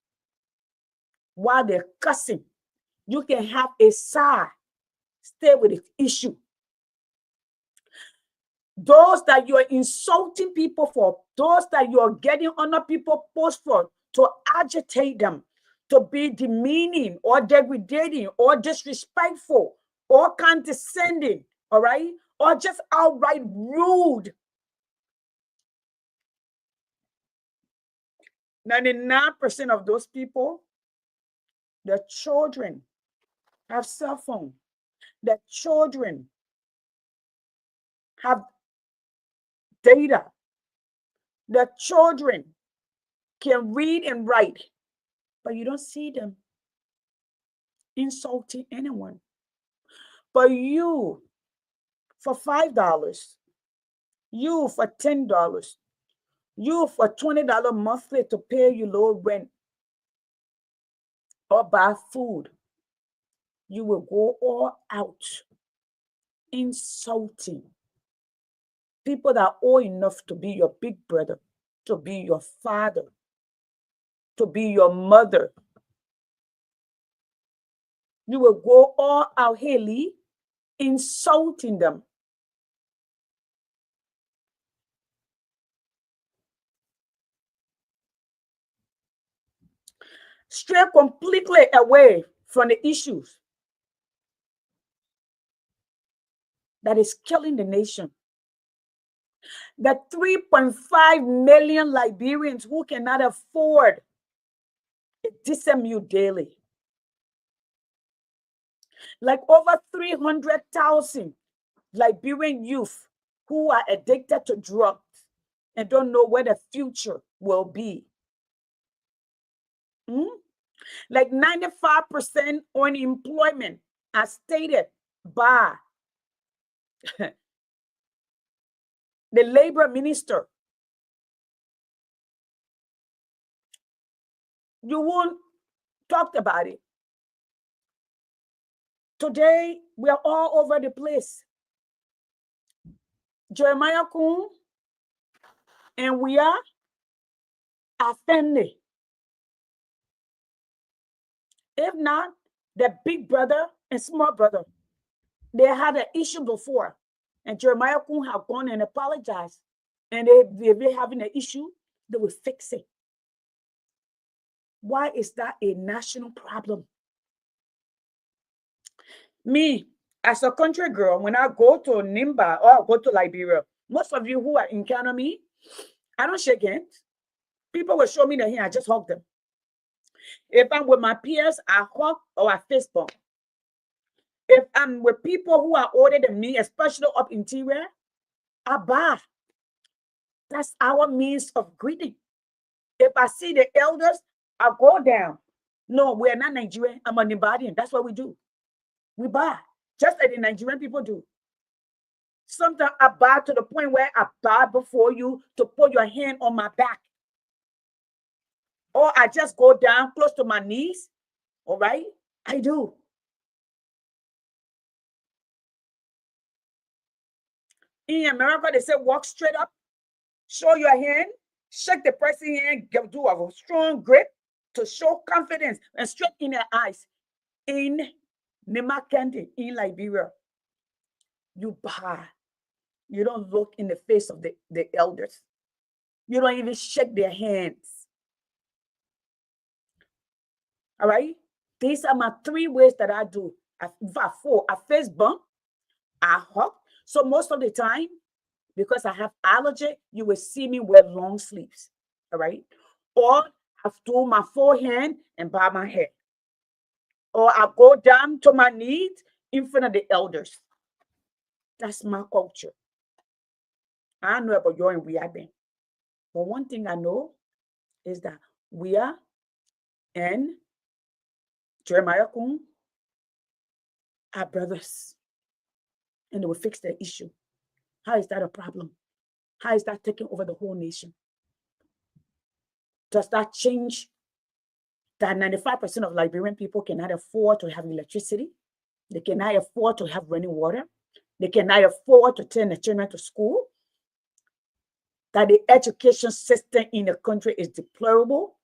While they're cussing, you can have a side, stay with the issue. Those that you're insulting people for, those that you're getting under people's posts for, to agitate them, to be demeaning or degrading or disrespectful or condescending, all right? Or just outright rude. 99% of those people, their children have cell phone. Their children have data. Their children can read and write, but you don't see them insulting anyone. But you, for $5, you for $10, you for $20 monthly to pay your low rent or buy food, you will go all out insulting people that owe enough to be your big brother, to be your father, to be your mother. You will go all out, Haley, insulting them. Stray completely away from the issues that is killing the nation. The 3.5 million Liberians who cannot afford a decent meal daily. Like over 300,000 Liberian youth who are addicted to drugs and don't know where the future will be. Like 95% unemployment, as stated by the labor minister. You won't talk about it. Today, we are all over the place. Jeremiah Kun and we are offended. If not, the big brother and small brother, they had an issue before. And Jeremiah Kun have gone and apologized. And if they're having an issue, they will fix it. Why is that a national problem? Me, as a country girl, when I go to Nimba or go to Liberia, most of you who are encounter me, I don't shake hands. People will show me the hand, I just hug them. If I'm with my peers, I hug or I fist bump. If I'm with people who are older than me, especially up interior, I bow. That's our means of greeting. If I see the elders, I go down. No, we're not Nigerian. I'm an Ibadian. That's what we do. We bow, just like the Nigerian people do. Sometimes I bow to the point where I bow before you to put your hand on my back. Or I just go down close to my knees. All right? I do. In America, they say walk straight up, show your hand, shake the person's hand, do a strong grip to show confidence and straight in their eyes. In Nimakende, in Liberia, you bow. You don't look in the face of the elders. You don't even shake their hands. All right? These are my 3 ways that I do. In fact, 4. I face bump, I hug. So most of the time, because I have allergy, you will see me wear long sleeves. All right? Or I do my forehand and bow my head. Or I go down to my knees in front of the elders. That's my culture. I don't know about you and we are there. But one thing I know is that we are and Jeremiah Kun are brothers. And they will fix the issue. How is that a problem? How is that taking over the whole nation? Does that change that 95% of Liberian people cannot afford to have electricity? They cannot afford to have running water. They cannot afford to send their children to school. That the education system in the country is deplorable.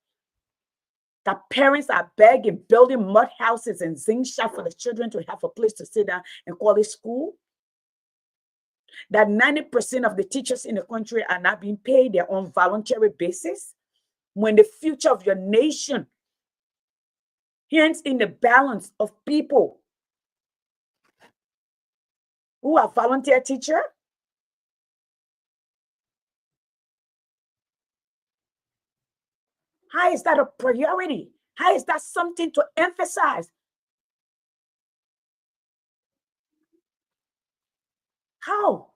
That parents are begging, building mud houses and zinc shacks for the children to have a place to sit down and call it school. That 90% of the teachers in the country are not being paid their own voluntary basis. When the future of your nation hangs in the balance of people who are volunteer teachers, how is that a priority? How is that something to emphasize? How?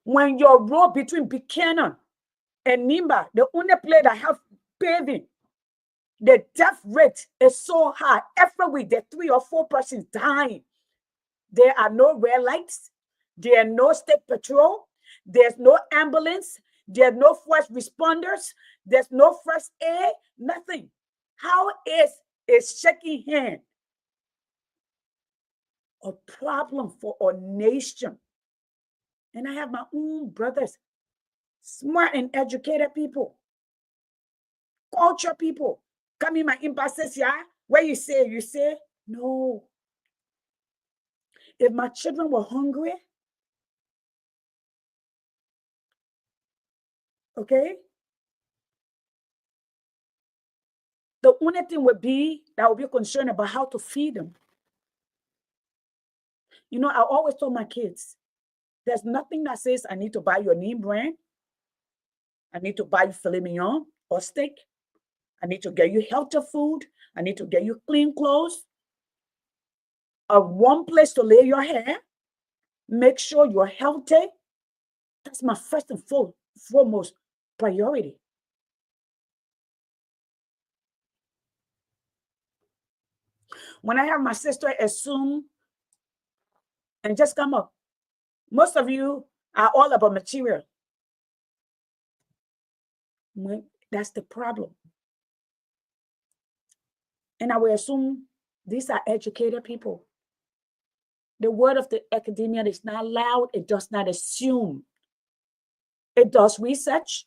When your road between Buchanan and Nimba, the only place that have paving, the death rate is so high. Every week, there are 3 or 4 persons dying. There are no red lights. There are no state patrol. There's no ambulance. There are no first responders. There's no first aid. Nothing. How is Is shaking hand a problem for our nation? And I have my own brothers, smart and educated people, culture people, come in my embassies, yeah? Where you say, no. If my children were hungry, okay, the only thing would be that I would be concerned about how to feed them. You know, I always told my kids, there's nothing that says I need to buy your name brand. I need to buy you filet mignon or steak. I need to get you healthy food. I need to get you clean clothes, a warm place to lay your hair. Make sure you're healthy. That's my first and foremost priority. When I have my sister assume and just come up, most of you are all about material. That's the problem. And I will assume these are educated people. The word of the academia is not loud. It does not assume. It does research.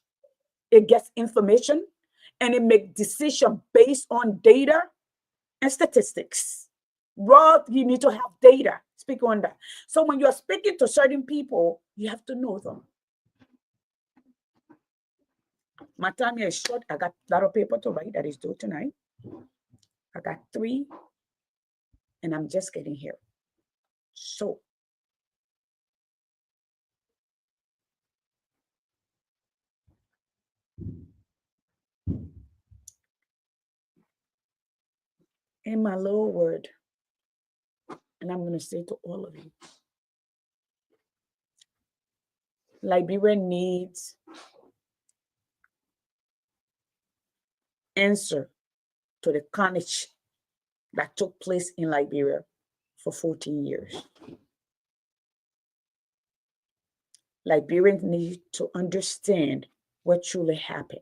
It gets information, and it makes decisions based on data and statistics. Raw, you need to have data. Speak on that. So when you're speaking to certain people, you have to know them. My time here is short. I got a lot of paper to write that is due tonight. I got 3, and I'm just getting here. So in my little word, and I'm going to say to all of you, Liberia needs answer to the carnage that took place in Liberia for 14 years. Liberians need to understand what truly happened.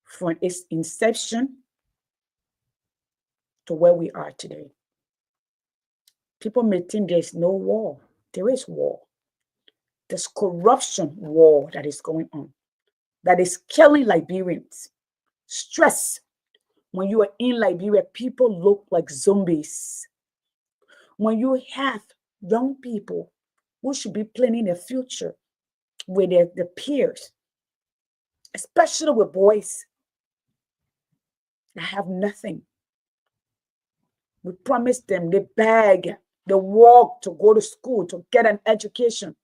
From its inception to where we are today. People may think there's no war. There is war. There's corruption war that is going on, that is killing Liberians. Stress. When you are in Liberia, people look like zombies. When you have young people who should be planning a future with their peers, especially with boys that have nothing. We promise them, they beg, they walk to go to school, to get an education.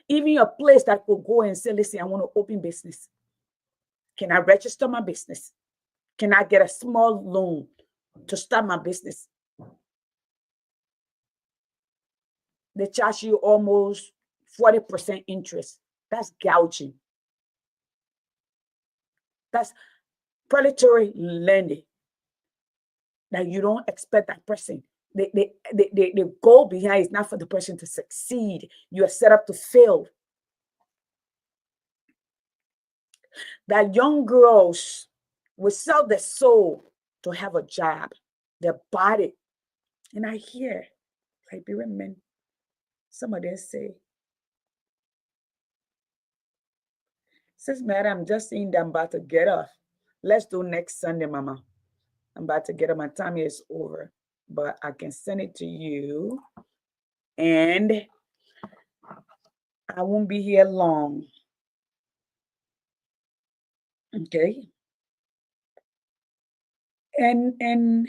Even a place that could go and say, listen, I want to open business. Can I register my business? Can I get a small loan to start my business? They charge you almost 40% interest. That's gouging. That's predatory lending. That you don't expect that person. The goal behind is not for the person to succeed. You are set up to fail. That young girls will sell their soul to have a job, their body. And I hear Liberian men, some of them say, Sis Mary, I'm just seeing that I'm about to get off. Let's do next Sunday, Mama. I'm about to get up. My time is over, but I can send it to you. And I won't be here long. Okay. And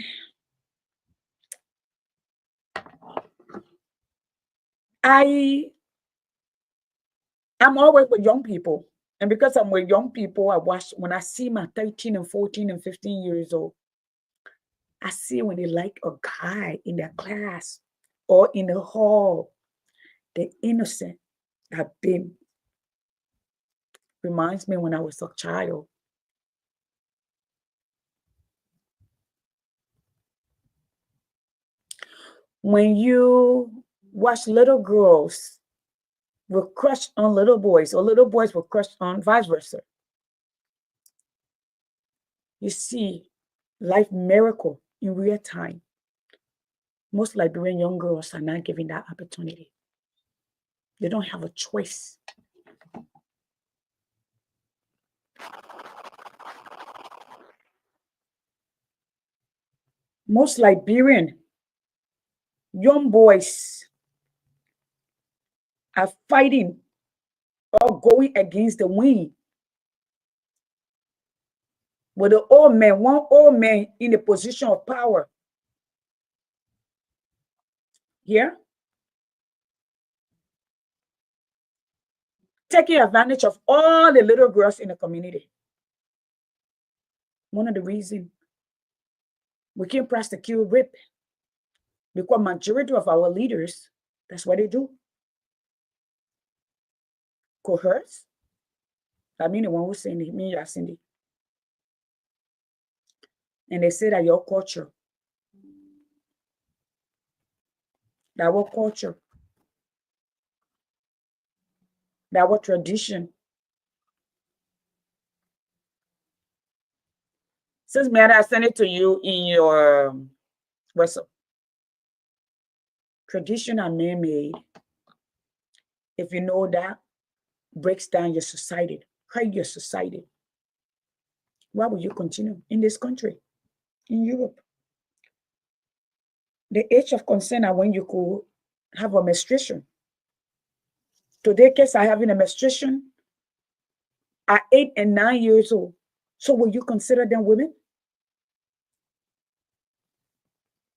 I'm always with young people. And because I'm with young people, I watch when I see my 13 and 14 and 15 years old, I see when they like a guy in their class or in the hall, the innocent have been. Reminds me when I was a child. When you watch little girls will crush on little boys, or little boys will crush on vice versa. you see life miracle in real time. Most Liberian young girls are not given that opportunity. They don't have a choice. Most Liberian young boys are fighting or going against the wind with the old man, one old man in a position of power. Here, taking advantage of all the little girls in the community. One of the reasons we can't prosecute rape, because majority of our leaders, that's what they do. Coerce. I mean the one who's saying it, me, you're Cindy. And they say that your culture, that our culture, that our tradition. Since man, I sent it to you in your WhatsApp. Tradition are man-made. If you know that, breaks down your society, hurt your society. Why would you continue in this country, in Europe? The age of consent are when you could have a menstruation. Today, kids are having a menstruation at 8 and 9 years old. So will you consider them women?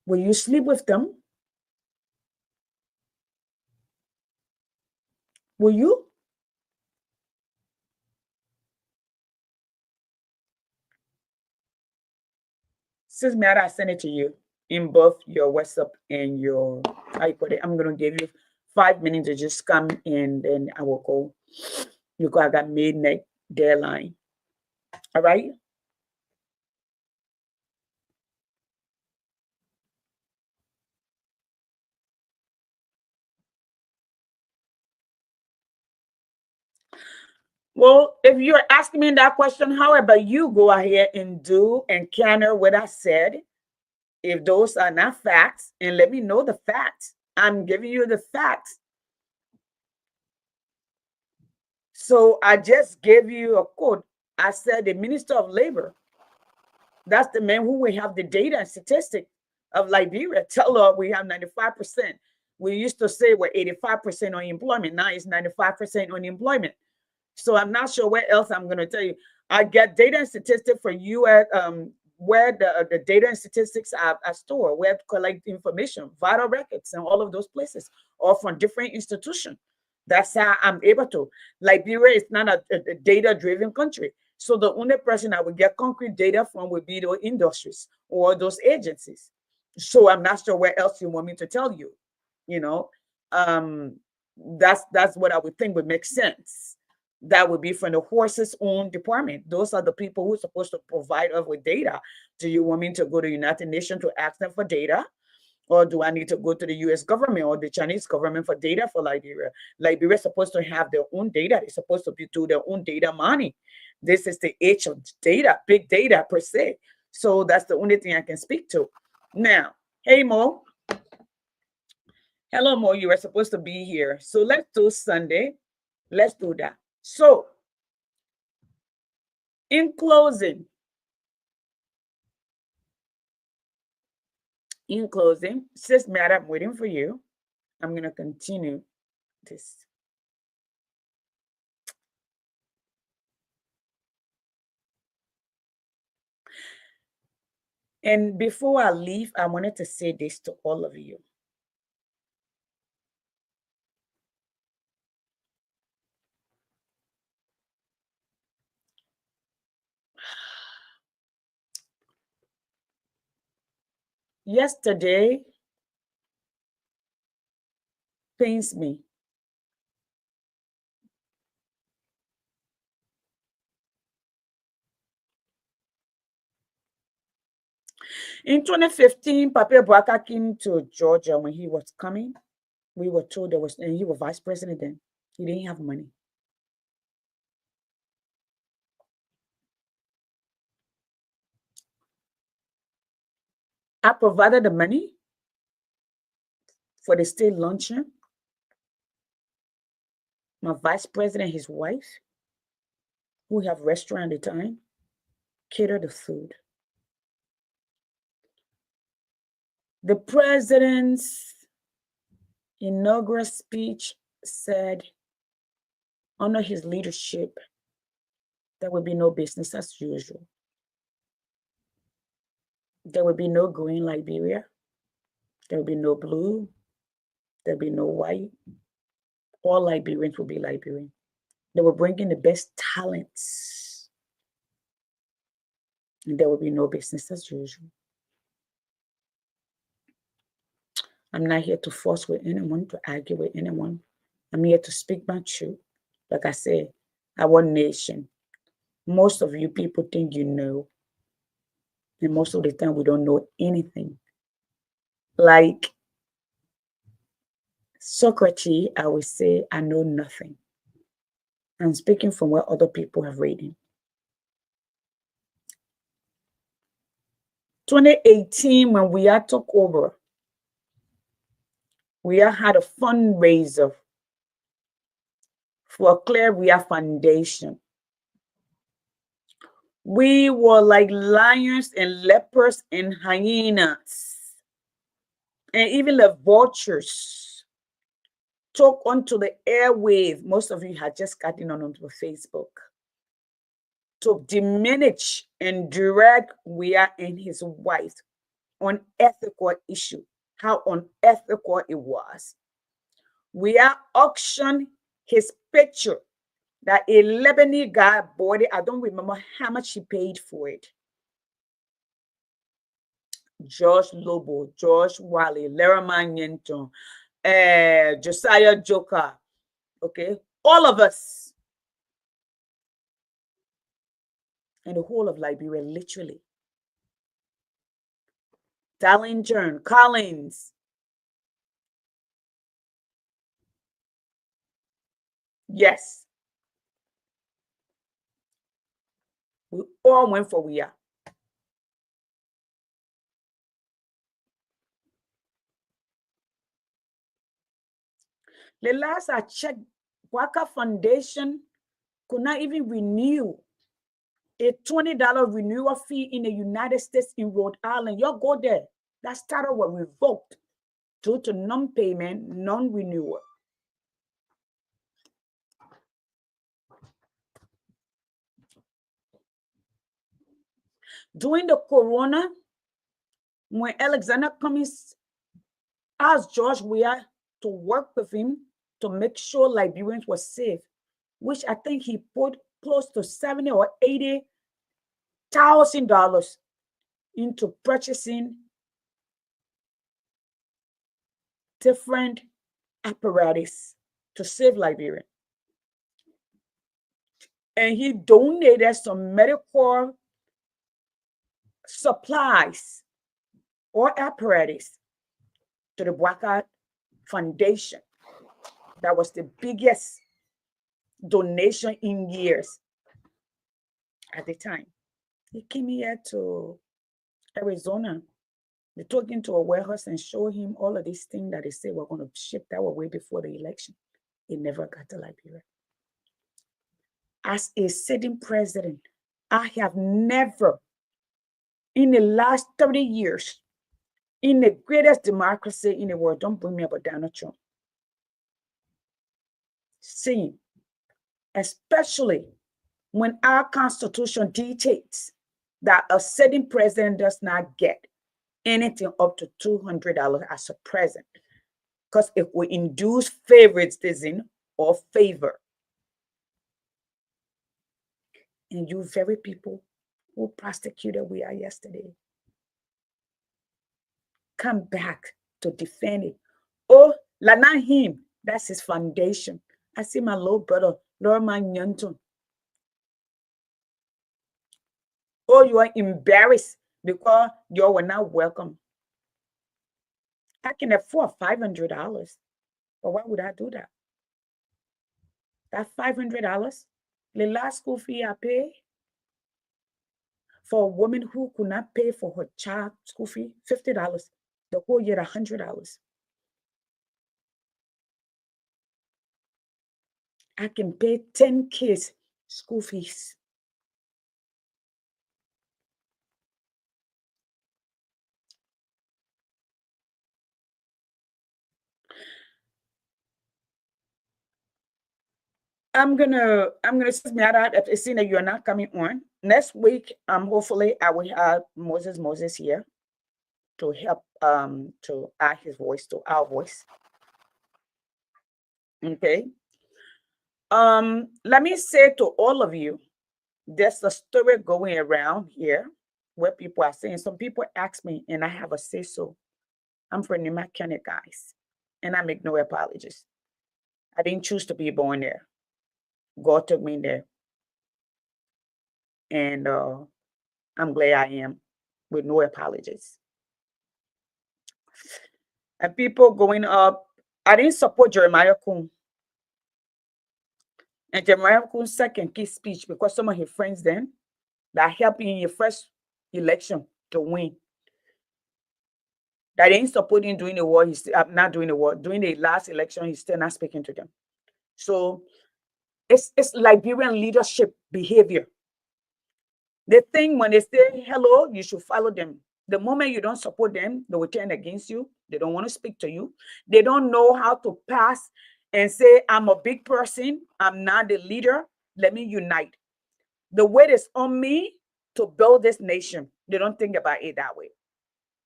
Will you sleep with them? Will you? Since Mara, I sent it to you in both your WhatsApp and your, I put it, I'm going to give you 5 minutes to just come in, then I will go. You got that midnight deadline. All right? Well, if you're asking me that question, however, you go ahead and do and counter what I said. If those are not facts, and let me know the facts. I'm giving you the facts. So I just gave you a quote. I said the Minister of Labor, that's the man who will have the data and statistics of Liberia. Tell her we have 95%. We used to say we're 85% unemployment. Now it's 95% unemployment. So I'm not sure where else I'm going to tell you. I get data and statistics for you at where the data and statistics are stored, where to collect information, vital records, and all of those places, or from different institutions. That's how I'm able to. Liberia is not a data-driven country. So the only person I would get concrete data from would be those industries or those agencies. So I'm not sure where else you want me to tell you. You know, that's what I would think would make sense. That would be from the horse's own department. Those are the people who are supposed to provide us with data. Do you want me to go to the United Nations to ask them for data? Or do I need to go to the US government or the Chinese government for data for Liberia? Liberia is supposed to have their own data. It's supposed to do their own data mining. This is the age of data, big data per se. So that's the only thing I can speak to. Now, hey Mo. Hello Mo, you were supposed to be here. So let's do Sunday. Let's do that. So, in closing, Sis Matt, I'm waiting for you. I'm going to continue this. And before I leave, I wanted to say this to all of you. Yesterday pains me. In 2015, Pape Bouaka came to Georgia when he was coming. We were told there was, and he was vice president then. He didn't have money. I provided the money for the state luncheon. My vice president, his wife, who have restaurant at the time, cater the food. The president's inaugural speech said, under his leadership, there will be no business as usual. There will be no green Liberia. There will be no blue. There will be no white. All Liberians will be Liberian. They will bring in the best talents. And there will be no business as usual. I'm not here to force with anyone, to argue with anyone. I'm here to speak my truth. Like I said, our nation, most of you people think you know. And most of the time, we don't know anything. Like Socrates, I would say, I know nothing. I'm speaking from what other people have written. 2018, when we took over, we had a fundraiser for Clear Ria Foundation. We were like lions and leopards and hyenas, and even the vultures took onto the airwave. Most of you had just gotten onto Facebook to diminish and direct Ria and his wife on ethical issue, how unethical it was. Ria auctioned his picture that a Lebanese guy bought it. I don't remember how much he paid for it. George Lobo, George Wally, Leraman Yenton, Josiah Joker, okay? All of us and the whole of Liberia, literally. Dallinger, Collins. Yes. We all went for Ria. The last I checked, Waka Foundation could not even renew a $20 renewal fee in the United States in Rhode Island. You go there. That started was revoked due to non-payment, non-renewal. During the corona, when Alexander Cummings asked George Weah to work with him to make sure Liberians were safe, which I think he put close to $70,000 or $80,000 into purchasing different apparatus to save Liberia. And he donated some medical supplies or apparatus to the Waka Foundation. That was the biggest donation in years at the time. He came here to Arizona. They took him to a warehouse and showed him all of these things that they said were going to ship that were way before the election. It never got to Liberia. As a sitting president, I have never, in the last 30 years, in the greatest democracy in the world, don't bring me about Donald Trump, seen, especially when our Constitution dictates that a sitting president does not get anything up to $200 as a present, because it will induce favoritism or favor. And you very people who prosecuted we are yesterday come back to defend it. Oh, not him. That's his foundation. I see my little brother, Lorman Nyonton. Oh, you are embarrassed because you were not welcome. I can afford $500, but why would I do that? That $500, the last school fee I pay For a woman who could not pay for her child school fee, $50. The whole year, $100. I can pay 10 kids school fees. I'm gonna say that if seeing that you're not coming on next week, hopefully I will have Moses here to help to add his voice to our voice. Okay. Let me say to all of you, there's a story going around here where people are saying, some people ask me, and I have a say so. I'm from New County, guys, and I make no apologies. I didn't choose to be born there. God took me there, and I'm glad I am with no apologies. And people going up, I didn't support Jeremiah Kuhn. And Jeremiah Kuhn's second key speech, because some of his friends then that helped you in your first election to win, that ain't supporting doing the war, he's not doing the war. During the last election, he's still not speaking to them. So it's Liberian leadership behavior. They think when they say hello, you should follow them. The moment you don't support them, they will turn against you. They don't want to speak to you. They don't know how to pass and say, I'm a big person. I'm not the leader. Let me unite. The weight is on me to build this nation. They don't think about it that way.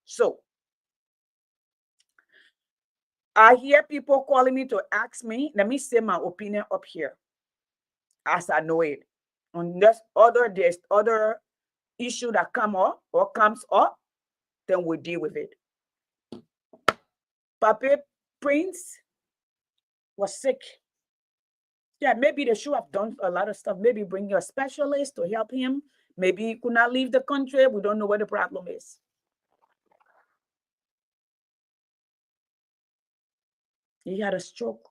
So I hear people calling me to ask me, let me say my opinion up here as I know it. Unless there's other issue that come up or comes up, then we deal with it. Papi Prince was sick. Yeah, maybe they should have done a lot of stuff. Maybe bring a specialist to help him. Maybe he could not leave the country. We don't know what the problem is. He had a stroke.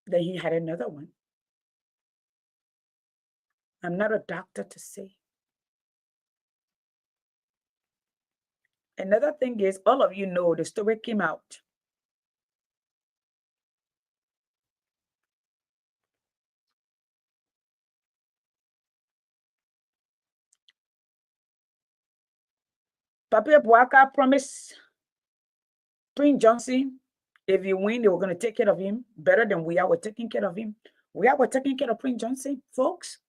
Then he had another one. I'm not a doctor to say. Another thing is, all of you know the story came out. Papi Boaka promised Prince Johnson, if he win, they were going to take care of him better than we are. We're taking care of him. We are taking care of Prince Johnson, folks.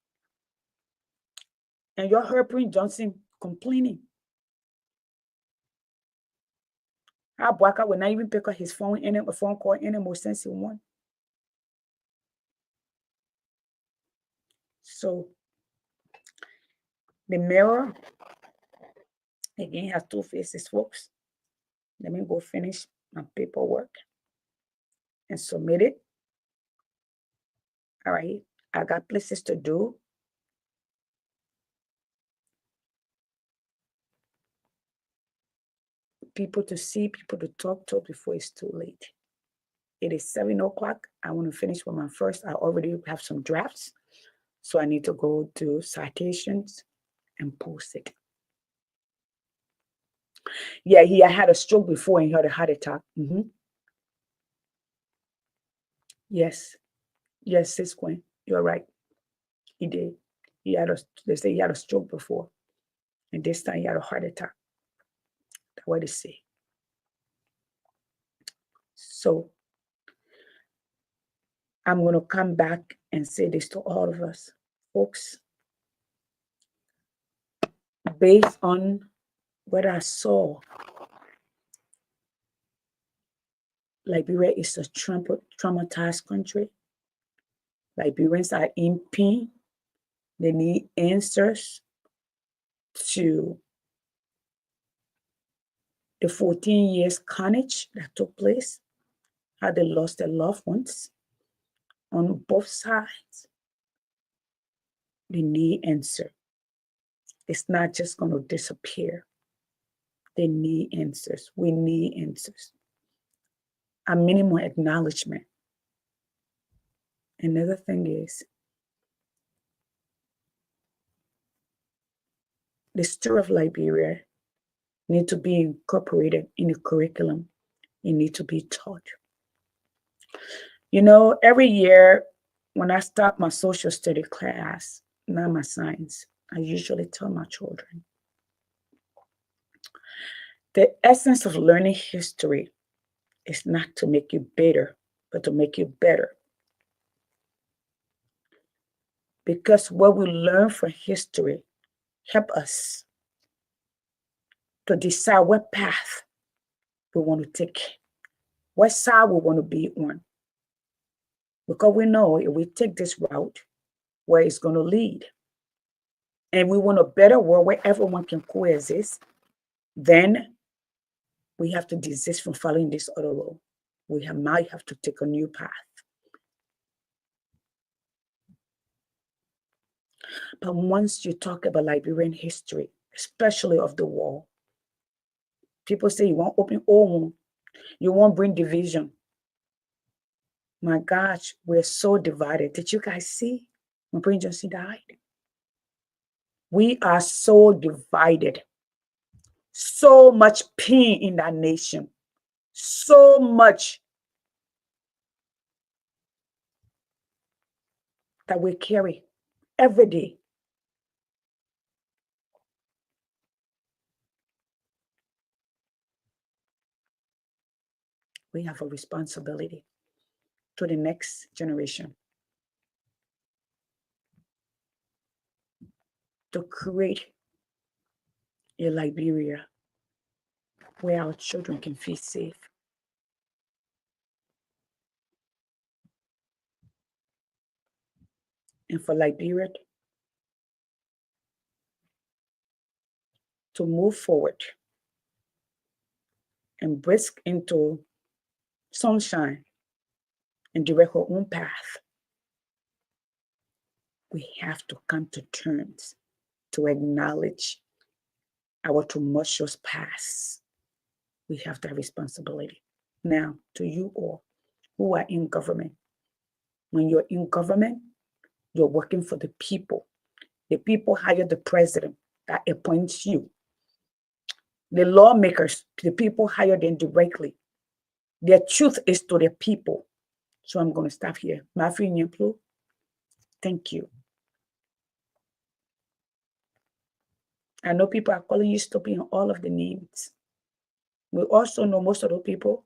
And you heard Prince Johnson complaining. How Boaka will not even pick up his phone a phone call anymore since he won. So the mirror again has two faces, folks. Let me go finish my paperwork and submit it. All right. I got places to do. People to see, people to talk to before it's too late. It is 7 o'clock. I want to finish with my first. I already have some drafts. So I need to go to citations and post it. Yeah, he had a stroke before and he had a heart attack. Yes. Yes, Sis Queen. You're right. He did. They say he had a stroke before. And this time he had a heart attack. That's what they say. So I'm going to come back and say this to all of us, folks. Based on what I saw, Liberia is a traumatized country. Liberians are in pain. They need answers to the 14 years carnage that took place, how they lost their loved ones on both sides. They need answer. It's not just going to disappear. They need answers. We need answers. A minimum acknowledgement. Another thing is the story of Liberia need to be incorporated in the curriculum. It need to be taught. You know, every year when I start my social study class, not my science, I usually tell my children the essence of learning history is not to make you bitter, but to make you better. Because what we learn from history help us to decide what path we want to take, what side we want to be on. Because we know if we take this route, where it's going to lead. And we want a better world where everyone can coexist, then we have to desist from following this other road. Might have to take a new path. But once you talk about Liberian history, especially of the war, people say you won't open all, you won't bring division. My gosh, we're so divided. Did you guys see when Prince Johnson died? We are so divided. So much pain in that nation. So much that we carry every day. We have a responsibility to the next generation to create a Liberia where our children can feel safe. And for Liberia to move forward and brisk into sunshine and direct our own path, we have to come to terms to acknowledge our tumultuous past. We have that responsibility. Now, to you all who are in government, when you're in government, you're working for the people. The people hire the president that appoints you. The lawmakers, the people hire them directly. Their truth is to the people. So I'm going to stop here. Matthew Nyemplo, thank you. I know people are calling you stupid in all of the names. We also know most of the people,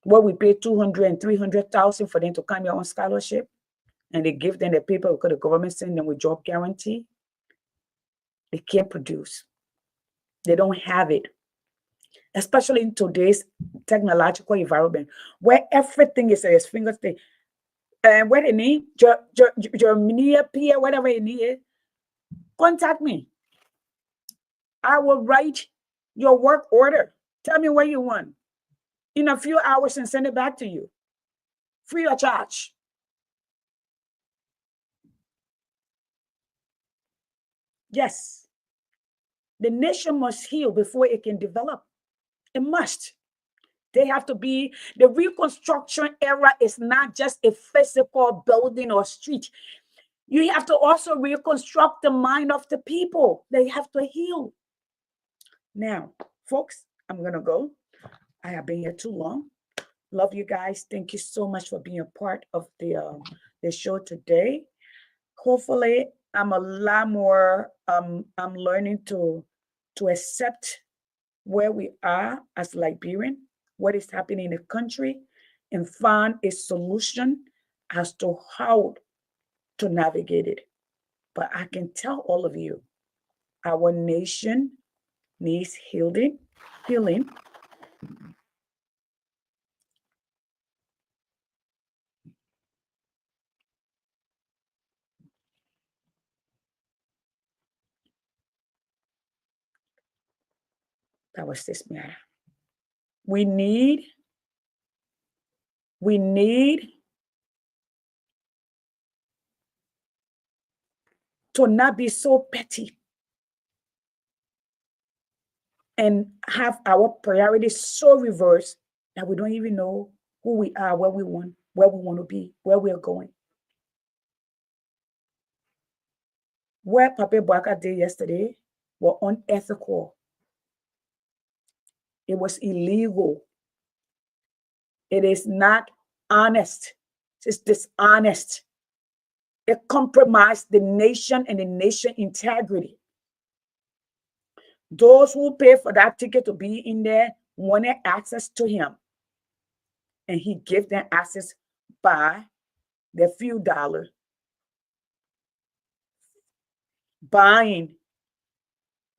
what we pay 200 and 300,000 for them to come here on scholarship, and they give them the paper because the government sends them with job guarantee. They can't produce. They don't have it. Especially in today's technological environment, where everything is at his fingertips. And what they need, Germania, Pia, whatever you need, contact me. I will write your work order. Tell me what you want in a few hours and send it back to you, free of charge. Yes, the nation must heal before it can develop. It must. They have to be, the Reconstruction era is not just a physical building or street. You have to also reconstruct the mind of the people. They have to heal. Now, folks, I'm going to go. I have been here too long. Love you guys. Thank you so much for being a part of the show today. Hopefully, I'm a lot more, I'm learning to accept where we are as Liberian, what is happening in the country, and find a solution as to how to navigate it. But I can tell all of you, our nation needs healing. That was this matter. We need to not be so petty and have our priorities so reversed that we don't even know who we are, what we want, where we want to be, where we are going. What Papa Bouaka did yesterday was unethical. It was illegal. It is not honest. It's dishonest. It compromised the nation and the nation integrity. Those who pay for that ticket to be in there wanted access to him. And he gave them access by their few dollars, buying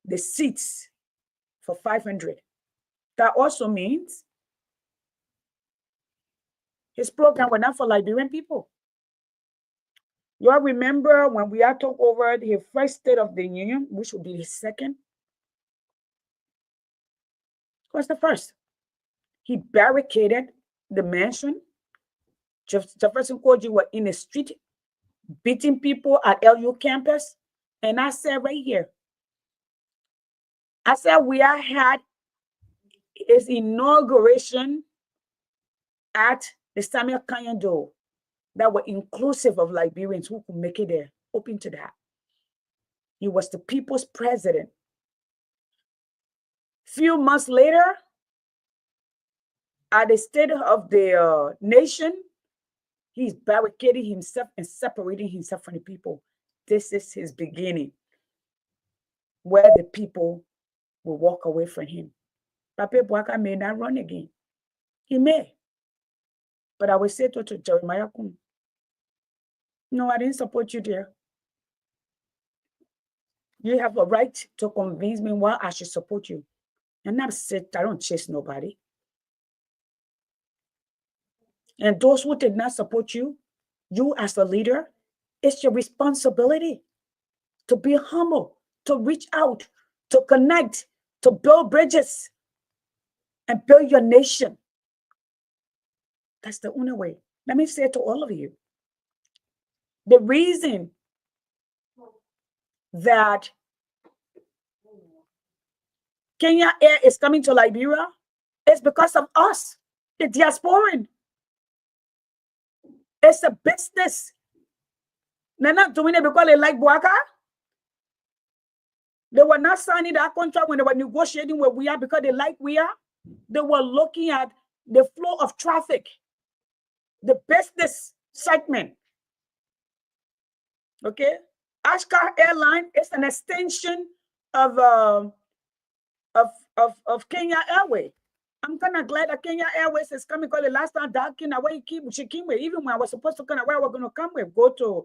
the seats for 500. That also means his program was not for Liberian people. You all remember when we had took over the first State of the Union, which would be the second? What's the first? He barricaded the mansion. Jefferson Koji were in the street beating people at LU campus. And I said right here, I said we are had his inauguration at the Samuel Kanyando that were inclusive of Liberians who could make it there, open to that. He was the people's president. Few months later, at the State of the Nation, he's barricading himself and separating himself from the people. This is his beginning, where the people will walk away from him. Papa Bouaka may not run again. He may. But I will say to Jeremiah Kum, no, I didn't support you there. You have a right to convince me why I should support you. And I've said I don't chase nobody. And those who did not support you, you as a leader, it's your responsibility to be humble, to reach out, to connect, to build bridges, and build your nation. That's the only way. Let me say it to all of you. The reason that Kenya Air is coming to Liberia is because of us, the diasporan. It's a business. They're not doing it because they like Bouaka. They were not signing that contract when they were negotiating with we are because they like we are. They were looking at the flow of traffic, the business segment. Okay, Ashkar Airline is an extension of Kenya Airways. I'm kind of glad that Kenya Airways is coming because the last time that came away, she came with, even when I was supposed to come away, we're going to come with, go to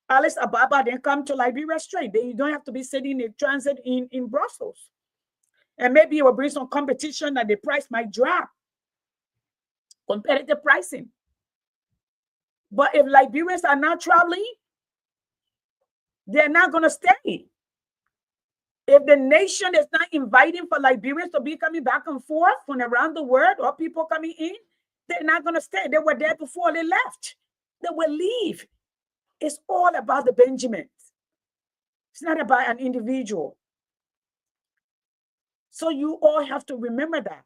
Alice Ababa, then come to Liberia straight. Then you don't have to be sitting in transit in Brussels. And maybe it will bring some competition and the price might drop. Competitive pricing. But if Liberians are not traveling, they're not going to stay. If the nation is not inviting for Liberians to be coming back and forth from around the world or people coming in, they're not going to stay. They were there before they left. They will leave. It's all about the Benjamins. It's not about an individual. So you all have to remember that.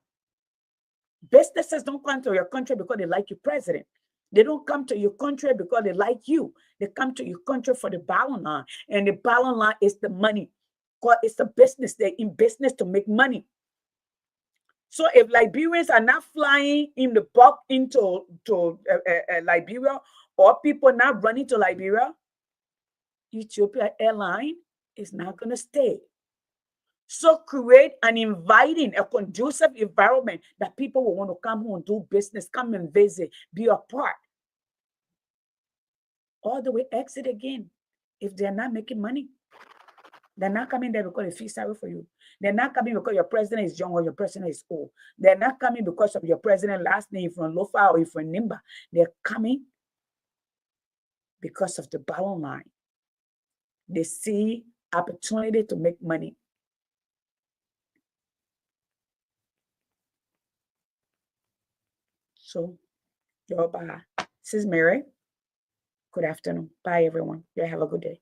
Businesses don't come to your country because they like your president. They don't come to your country because they like you. They come to your country for the bottom line. And the bottom line is the money. Because it's a business. They're in business to make money. So if Liberians are not flying in the bulk into Liberia, or people not running to Liberia, Ethiopia Airline is not going to stay. So create an inviting, a conducive environment that people will want to come home, do business, come and visit, be a part. All the way exit again if they're not making money. They're not coming there because they feel sorry for you. They're not coming because your president is young or your president is old. They're not coming because of your president last name from Lofa or from Nimba. They're coming because of the bottom line. They see opportunity to make money. So, y'all bye. This is Mary. Good afternoon. Bye, everyone. You have a good day.